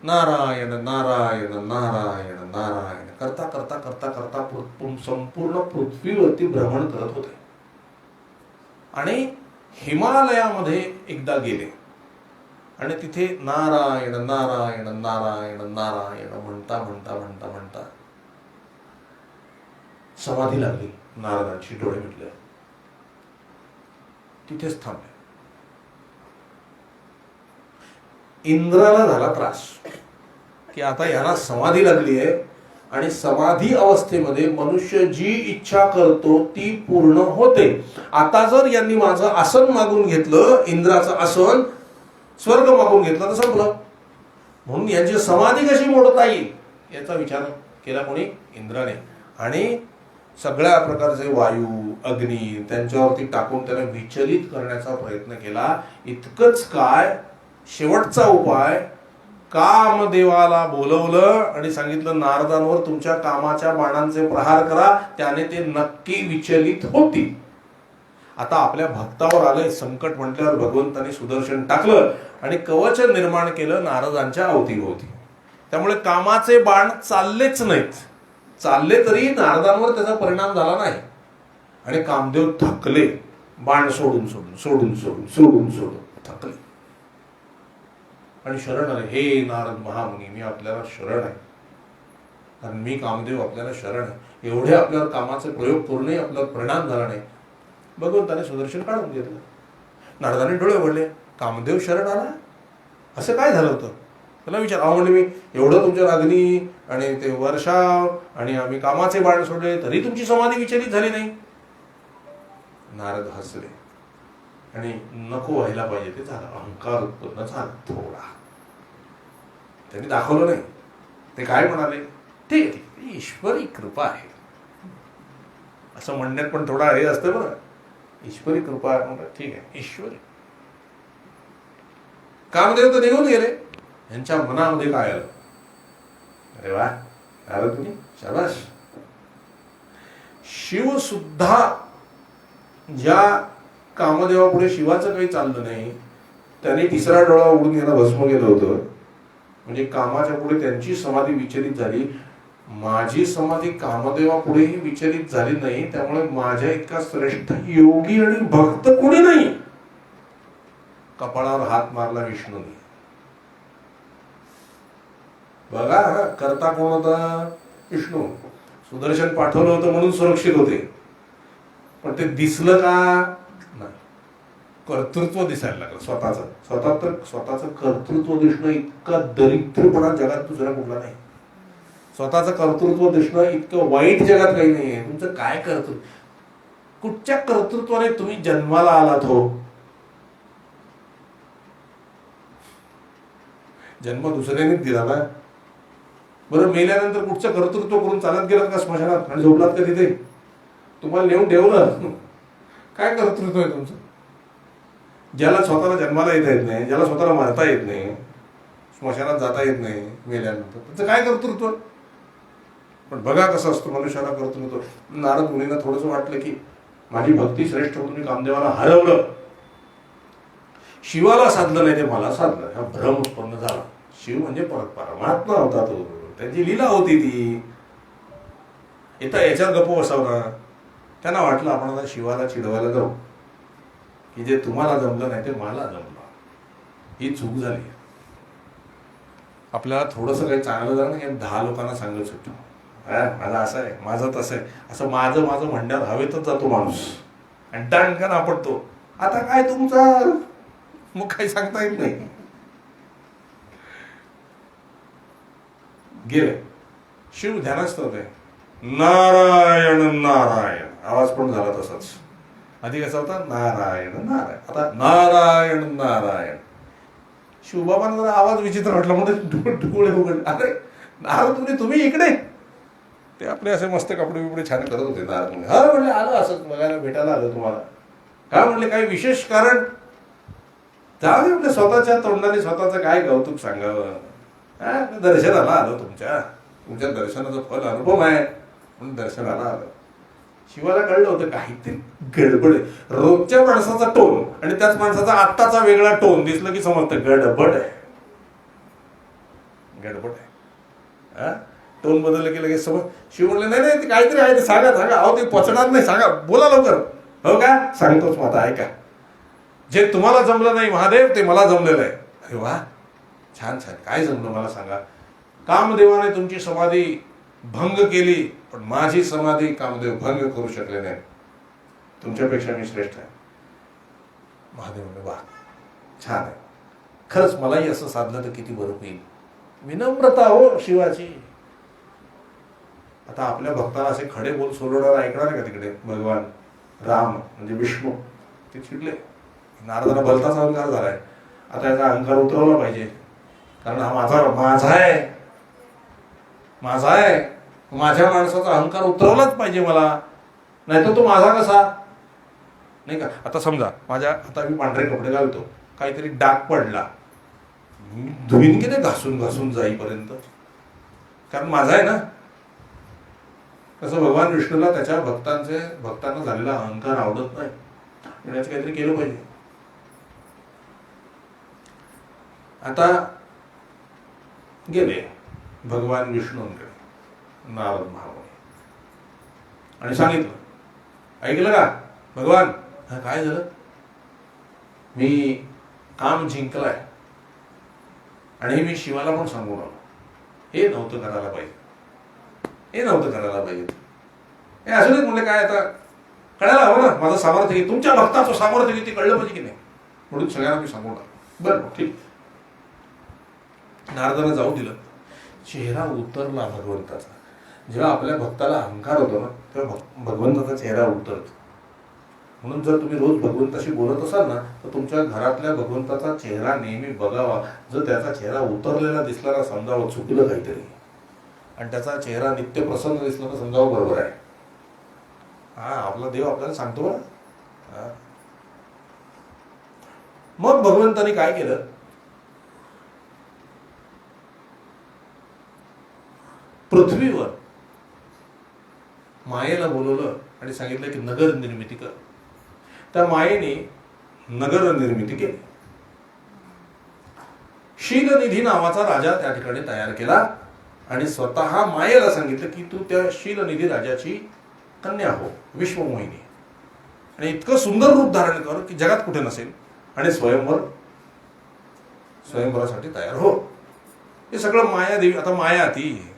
नारायण नारायण नारायण नारायण करता करता करता करता संपूर्ण पृथ्वीवरती भ्रमण करत होते. आणि हिमालयामध्ये एकदा गेले आणि तिथे नारायण नारायण नारायण नारायण म्हणता म्हणता म्हणता म्हणता समाधी लागली. नारदांची डोळे मिटले, तिथेच थांबले. इंद्राला झाला त्रास की आता याला समाधी लागली आहे आणि समाधी अवस्थेमध्ये मनुष्य जी इच्छा करतो ती पूर्ण होते. आता जर यांनी माझं आसन मागून घेतलं, इंद्राचं आसन, स्वर्ग मागून घेतलं तर संपलं. म्हणून यांची समाधी कशी मोडता येईल याचा विचार केला कोणी? इंद्राने. आणि सगळ्या प्रकारचे वायू, अग्नी त्यांच्यावरती टाकून त्यांना विचलित करण्याचा प्रयत्न केला. इतकंच काय, शेवटचा उपाय, कामदेवाला बोलवलं आणि सांगितलं नारदांवर तुमच्या कामाच्या बाणांचे प्रहार करा, त्याने ते नक्की विचलित होतील. आता आपल्या भक्तावर आलंय संकट म्हटल्यावर भगवंताने सुदर्शन टाकलं आणि कवच निर्माण केलं नारदांच्या अवतीभोवती. त्यामुळे कामाचे बाण चाललेच नाहीत. चालले तरी नारदांवर त्याचा परिणाम झाला नाही. आणि कामदेव थकले, बाण सोडून सोडून सोडून सोडून सोडून सोडून थकले आणि शरण आले. हे नारद महामुनी, मी आपल्याला शरण आहे. कारण मी कामदेव आपल्याला शरण आहे. एवढे आपल्यावर कामाचे प्रयोग करूनही आपल्यावर परिणाम झाला नाही. भगवंताने सुदर्शन काढून घेतलं. नारदाने डोळे उघडले, कामदेव शरण आला, असं काय झालं होतं त्याला विचार. म्हणजे मी एवढं तुमच्या अग्नी आणि ते वर्षाव आणि आम्ही कामाचे बाण सोडले तरी तुमची समाधी विचलित झाली नाही. नारद हसले आणि नको व्हायला पाहिजे ते झालं. अहंकार उत्पन्न झाला थोडा, त्यांनी दाखवलं नाही. ते काय म्हणाले, ठीक आहे, ईश्वरी कृपा आहे असं म्हणण्यात पण थोडा हे असतं बरं. ईश्वरी कृपा म्हणतात, ठीक आहे ईश्वरी. कामदेव तर निघून गेले, यांच्या मनामध्ये काय आलं, अरे वा आलं तुम्ही, शाबास. शिव सुद्धा ज्या कामदेवापुढे शिवाचं काही चाललं नाही, त्यांनी तिसरा डोळा उडून याला भस्म केलं होतं. म्हणजे कामाच्या पुढे त्यांची समाधी विचलित झाली. माझी समाधी कामदेवापुढेही विचलित झाली नाही, त्यामुळे माझ्या इतका श्रेष्ठ योगी आणि भक्त कोणी नाही. कपाळावर हात मारला विष्णूने. बघा, करता कोण होता, विष्णू. सुदर्शन पाठवलं होतं म्हणून सुरक्षित होते, पण ते दिसलं का नाही. कर्तृत्व दिसायला लागलं स्वतःचं कर्तृत्व दिसणं इतका दरिद्रपणा जगात दुसरा कुठला नाही. स्वतःचं कर्तृत्व दिसणं इतकं वाईट जगात काही नाहीये. तुमचं काय कर्तृत्व, कुठच्या कर्तृत्वाने तुम्ही जन्माला आलात हो. जन्म दुसऱ्यानेच दिला ना. बरं, मेल्यानंतर कुठचं कर्तृत्व करून चालत गेलात का स्मशानात आणि झोपलात का तिथे, तुम्हाला नेऊन ठेवलं, काय कर्तृत्व आहे तुमचं. ज्याला स्वतःला जन्माला येता येत नाही, ज्याला स्वतःला मारता येत नाही, स्मशानात जाता येत नाही मेल्यानंतर, त्याचं काय कर्तृत्व. पण बघा कसं असतं मनुष्याला कर्तृत्व. नारद मुनींना थोडंसं वाटलं की माझी भक्ती श्रेष्ठ होऊन मी कामदेवाला हरवलं, शिवाला साधलं नाही ते मला साधलं, हा भ्रम उत्पन्न झाला. शिव म्हणजे परमात्मा होता, तो त्यांची लीला होती ती. इथं याच्यात गप्प बसवला. त्यांना वाटलं आपण आता शिवाला चिडवायला जाऊ, की जे तुम्हाला जमलं नाही ते मला जमलं. ही चूक झाली. आपल्याला थोडंसं काही चांगलं झालं नाही, 10 लोकांना सांगत सुटतो, माझं असं आहे, माझं तसं आहे, असं माझं म्हणण्यावर हवेतच जातो माणूस आणि दांडकन आपटतो. आता काय तुमचा, मग काही सांगता येत नाही. गेले. शिव ध्यानस्थ होते. नारायण नारायण, आवाज पण झाला तसाच. आधी कसा होता, नारायण नारायण, आता नारायण नारायण. शिवबाबांना जरा आवाज विचित्र वाटला म्हणून डोळे उघडले. अरे नारद तुम्ही इकडे. ते आपले असे मस्त कपडे बिपडे छान करत होते नारद मुनी. हा म्हणले आलं असंच बघायला भेटायला आलं तुम्हाला. काय म्हणले, काही विशेष कारण. जाऊ दे म्हणजे स्वतःच्या तोंडाने स्वतःचं काय कौतुक सांगावं. दर्शनाला आलो, तुमच्या दर्शनाचं फल अनुभव आहे म्हणून दर्शनाला आलं. शिवाला कळलं होतं काहीतरी गडबड आहे. रोजच्या माणसाचा टोन आणि त्याच माणसाचा आत्ताचा वेगळा टोन दिसलं की समजतं गडबड आहे. टोन बदललं की लगेच समज. शिव म्हणलं नाही ते काहीतरी आहे, ते सांगा. अहो ते पचणार नाही, सांगा, बोला लवकर. हो का, सांगतोच माझा, ऐका. जे तुम्हाला जमलं नाही महादेव, ते मला जमलेलं आहे. अरे वा, छान छान. काय जमलं मला सांगा. कामदेवाने तुमची समाधी भंग केली, पण माझी समाधी कामदेव भंग करू शकले नाही. तुमच्यापेक्षा मी श्रेष्ठ आहे. महादेव म्हणले वा, छान आहे. खरंच मलाही असं साधलं तर किती बरं होईल. विनम्रता हो शिवाची. आता आपल्या भक्ताला असे खडे बोल सोडवणारा ऐकणार आहे का तिकडे. भगवान राम म्हणजे विष्णू ते चिडले. नारदाला भलताच अहंकार झालाय. आता याचा अहंकार उतरवला पाहिजे, कारण हा माझा आहे. माझ्या माणसाचा अहंकार उतरवलाच पाहिजे मला, नाही तर तो माझा कसा, नाही का. आता समजा आता मी पांढरे कपडे घालतो, काहीतरी डाग पडला, धुईन की ते घासून जाईपर्यंत, कारण माझा आहे ना. तसं भगवान विष्णूला त्याच्या भक्तांना झालेला अहंकार आवडत नाही, याचं काहीतरी केलं पाहिजे. आता गेले भगवान विष्णूंकडे नारद महामुनी आणि सांगितलं, ऐकलं का भगवान, काय झालं, मी काम जिंकलाय आणि मी शिवाला पण सांगून आलो, हे नव्हतं करायला पाहिजे. हे नव्हतं करायला पाहिजे. हे अजून एक म्हणले काय आता कळायला हवं ना माझं सामर्थ्य किती, तुमच्या भक्ताचं सामर्थ्य किती कळलं पाहिजे की नाही, म्हणून सगळ्यांना मी सांगू नका. बरं ठीक. नारदानं जाऊ दिलं. चेहरा उतरला भगवंताचा. जेव्हा आपल्या भक्ताला अहंकार होतो ना तेव्हा भगवंताचा चेहरा उतरतो. म्हणून जर तुम्ही रोज भगवंताशी बोलत असाल ना तर तुमच्या घरातल्या भगवंताचा चेहरा नेहमी बघावा. जर त्याचा चेहरा उतरलेला दिसला ना समजावं चुकलं काहीतरी, आणि त्याचा चेहरा नित्य प्रसन्न दिसला तर समजावं बरोबर आहे. हा आपला देव आपल्याला सांगतो बा. मग भगवंताने काय केलं, पृथ्वीवर मायेला बोलवलं आणि सांगितलं की नगर निर्मिती कर. त्या मायेने नगर निर्मिती केली. शीलनिधी नावाचा राजा त्या ठिकाणी तयार केला आणि स्वतः मायेला सांगितलं की तू त्या शीलनिधी राजाची कन्या हो, विश्वमोहिनी, आणि इतकं सुंदर रूप धारण कर की जगात कुठे नसेल, आणि स्वयंवरासाठी तयार हो. हे सगळं माया देवी. आता माया ती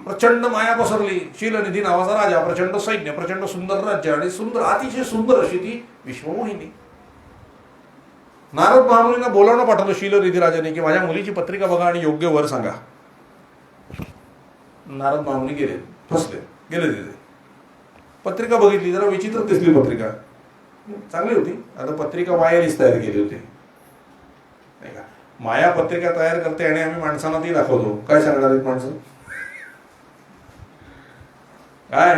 प्रचंड माया पसरली. शीलनिधी नावाचा राजा, प्रचंड सैन्य, प्रचंड सुंदर राज्य आणि सुंदर अतिशय सुंदर अशी ती विश्वमोहिनी. नारद महामुनींना बोलावणं पाठवलं शीलनिधी राजाने की माझ्या मुलीची पत्रिका बघा आणि योग्य वर सांगा. नारद महामुनी गेले, फसले, गेले तिथे. पत्रिका बघितली, जरा विचित्र दिसली पत्रिका, चांगली होती. आता पत्रिका मायानेच तयार केली होती नाही का. माया पत्रिका तयार करते आणि आम्ही माणसांना ती दाखवतो. काय सांगणार आहेत माणसं, काय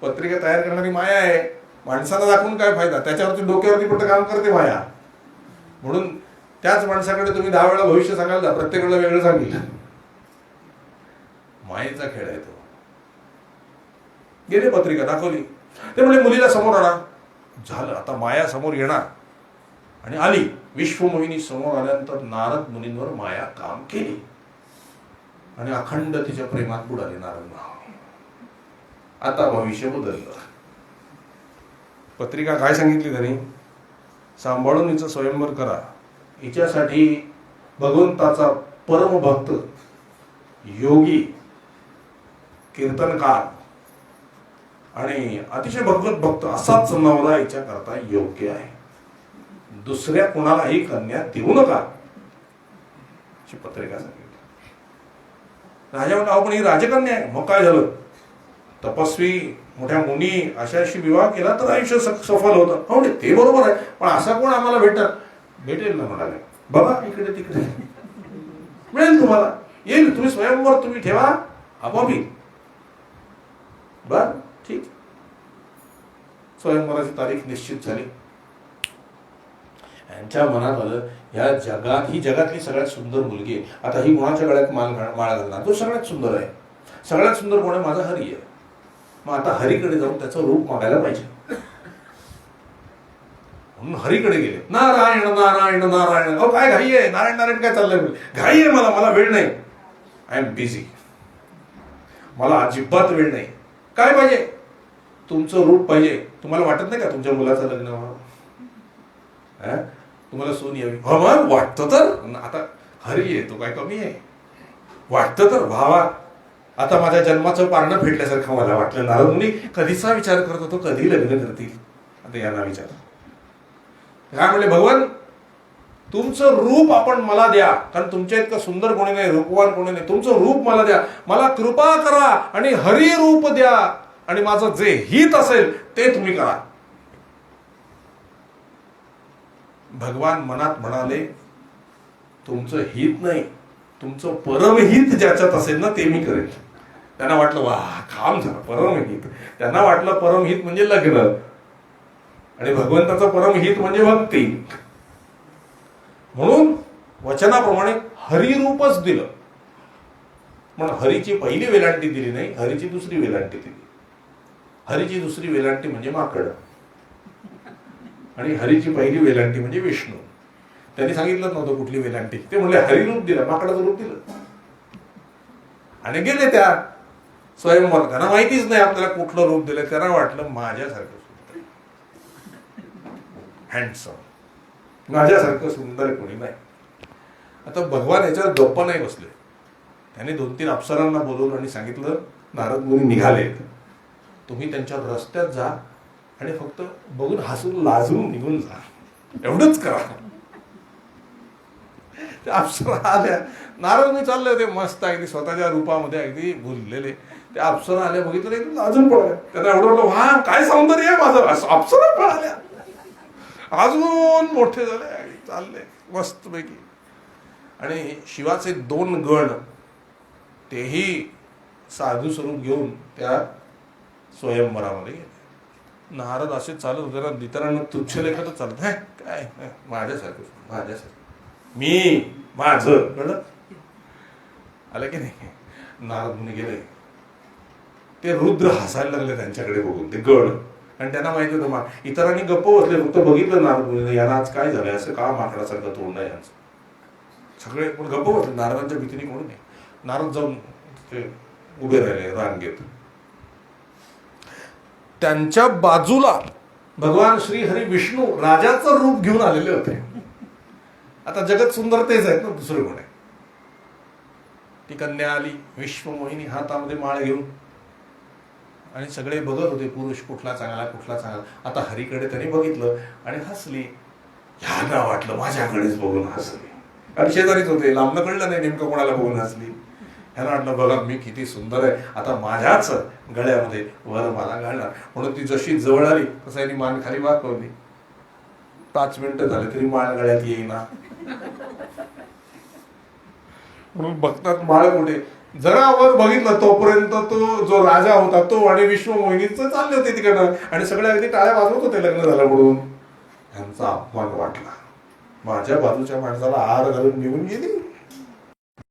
पत्रिका तयार करणारी माया आहे, माणसाला दाखवून काय फायदा, त्याच्यावरती डोक्यावरती कुठं काम करते माया. म्हणून त्याच माणसाकडे तुम्ही 10 वेळा भविष्य सांगाल ना, प्रत्येक वेळेला वेगळं सांगितलं. मायेचा खेळ आहे तो. गेले, पत्रिका दाखवली. ते म्हणजे मुलीला समोर आणा. झालं, आता माया समोर येणार. आणि आली. विश्वमोहिनी समोर आल्यानंतर नारद मुनींवर माया काम केली आणि अखंड तिच्या प्रेमात बुडाले नारद महामुनी. आता भविष्य बदललं. पत्रिका काय सांगितली त्यांनी, सांभाळून हिचं स्वयंवर करा. हिच्यासाठी भगवंताचा परमभक्त, योगी, कीर्तनकार आणि अतिशय भगवत भक्त असाच नवरा हिच्या करता योग्य आहे. दुसऱ्या कुणालाही कन्या देऊ नका अशी पत्रिका सांगितली. राजा म्हणला अहो पण ही राजकन्या आहे. मग काय झालं, तपस्वी मोठ्या मुनी अशाशी विवाह केला तर आयुष्य सफल होतं. हो ते बरोबर आहे, पण असा कोण आम्हाला भेटेल ना म्हणाले. बघा इकडे तिकडे मिळेल तुम्हाला, येईल. तुम्ही स्वयंवर तुम्ही ठेवा, आपोआप येईल. बर ठीक. स्वयंवराची तारीख निश्चित झाली. यांच्या मनात आलं या जगात, ही जगातली सगळ्यात सुंदर मुलगी आहे. आता ही कोणाच्या गळ्यात माळा घालणार, तो सगळ्यात सुंदर आहे. सगळ्यात सुंदर कोण आहे, माझा हरी आहे. मग आता हरीकडे जाऊन त्याचं रूप मागायला पाहिजे. म्हणून हरीकडे गेले. नारायण नारायण नारायण. अहो काय घाई आहे, नारायण नारायण काय चाललंय, घाई आहे मला वेळ नाही, आय एम बिझी, मला अजिबात वेळ नाही. काय पाहिजे, तुमचं रूप पाहिजे. तुम्हाला वाटत नाही का तुमच्या मुलाचं लग्न व्हावं, तुम्हाला सून यावी. हो मग वाटतं तर. आता हरी आहे, तो काय कमी आहे, वाटतं तर व्हावा. आता माझ्या जन्माचं पारणं फेडल्यासारखं मला वाटलं. नारद मुनी कधीचा विचार करत होतो, कधी लग्न करतील. आता यांना विचार काय म्हणले, भगवान तुमचं रूप आपण मला द्या, कारण तुमच्या इतकं सुंदर कोणी नाही, रूपवान कोणी नाही. तुमचं रूप मला द्या, मला कृपा करा आणि हरी रूप द्या, आणि माझं जे हित असेल ते तुम्ही करा. भगवान मनात म्हणाले तुमचं हित नाही, तुमचं परमहित ज्याच्यात असेल ना ते मी करेन. त्यांना वाटलं वा काम झालं, परमहित. त्यांना वाटलं परमहित म्हणजे लग्न, आणि भगवंताचं परमहित म्हणजे भक्ती. म्हणून वचनाप्रमाणे हरिरूपच दिलं. पण हरीची पहिली वेलांटी दिली नाही, हरीची दुसरी वेलांटी दिली. हरीची दुसरी वेलांटी म्हणजे माकड, आणि हरीची पहिली वेलांटी म्हणजे विष्णू. त्यांनी सांगितलं नव्हतं कुठली वेलांटी, ते म्हणले हरिरूप दिलं, माकडाचं रूप दिलं, आणि गेले त्या स्वयंवर. त्यांना माहितीच नाही आपल्याला कुठलं रूप दिलं. त्यांना वाटलं माझ्यासारखं हँडसम, माझ्यासारखं सुंदर कोणी नाही. आता भगवान याच्यावर गप्पा नाही बसले. त्याने 2-3 अप्सरांना बोलवलं आणि सांगितलं, नारद मुनी निघाले, तुम्ही त्यांच्या रस्त्यात जा आणि फक्त बघून हसून लाजून निघून जा, एवढंच करा. त्या अप्सरा आल्या, नारद मुनी चालले होते मस्त अगदी स्वतःच्या रूपामध्ये अगदी भुललेले. त्या अप्सरा आल्या, बघितलं एकदम अजून पळाल्या. त्यांना एवढं वाटलं, वा काय सौंदर्य आहे माझं, अप्सरा पळाल्या, अजून मोठे झाले, चालले मस्तपैकी. आणि शिवाचे 2 गण तेही साधू स्वरूप घेऊन त्या स्वयंवरामध्ये गेले. नारद असे चालत होते ना, इतरांना तुच्छ लेखतच चालत, काय माझ्यासारखं मी माझं कळलं आलं की नाही. नारद मुनी गेले, ते रुद्र हसायला लागले त्यांच्याकडे बघून, ते गड. आणि त्यांना माहिती होतं इतरांनी गप्प बसले, फक्त बघितलं नारद मुनी, यांना आज काय झालंय, असं का माकडासारखं तोंड आहे यांचं. सगळे पण गप्प बसले, नारदांच्या भीतीने कोणी नाही. नारद जाऊन ते उभे राहिले रांगेत. त्यांच्या बाजूला भगवान श्री हरी विष्णू राजाचं रूप घेऊन आलेले होते. आता जगत सुंदर तेच आहेत ना, दुसरं कोण आहे. ती कन्या आली, विश्वमोहिनी, हातामध्ये माळ घेऊन, आणि सगळे बघत होते पुरुष कुठला चांगला कुठला चांगला. आता हरीकडे त्यांनी बघितलं आणि हसली. ह्यांना वाटलं माझ्याकडेच बघून हसली, आणि शेजारीच होते, लांबनं कळलं नाही नेमकं कोणाला बघून हसली. ह्यांना वाटलं बघा मी किती सुंदर आहे, आता माझ्याच गळ्यामध्ये वर मला घालणार. म्हणून ती जशी जवळ आली तसं यांनी मान खाली वाकवली. 5 मिनिटं झाले तरी माळ गळ्यात येईना. म्हणून बघतात माळ कुठे. जरा वर बघितलं तोपर्यंत तो जो राजा होता तो आणि विश्वमोहिनीच चालले होते तिकडनं, आणि सगळे अगदी टाळ्या वाजवत होते लग्न झालं म्हणून. ह्यांचा अपमान वाटला, माझ्या बाजूच्या माणसाला हार घालून निघून गेली.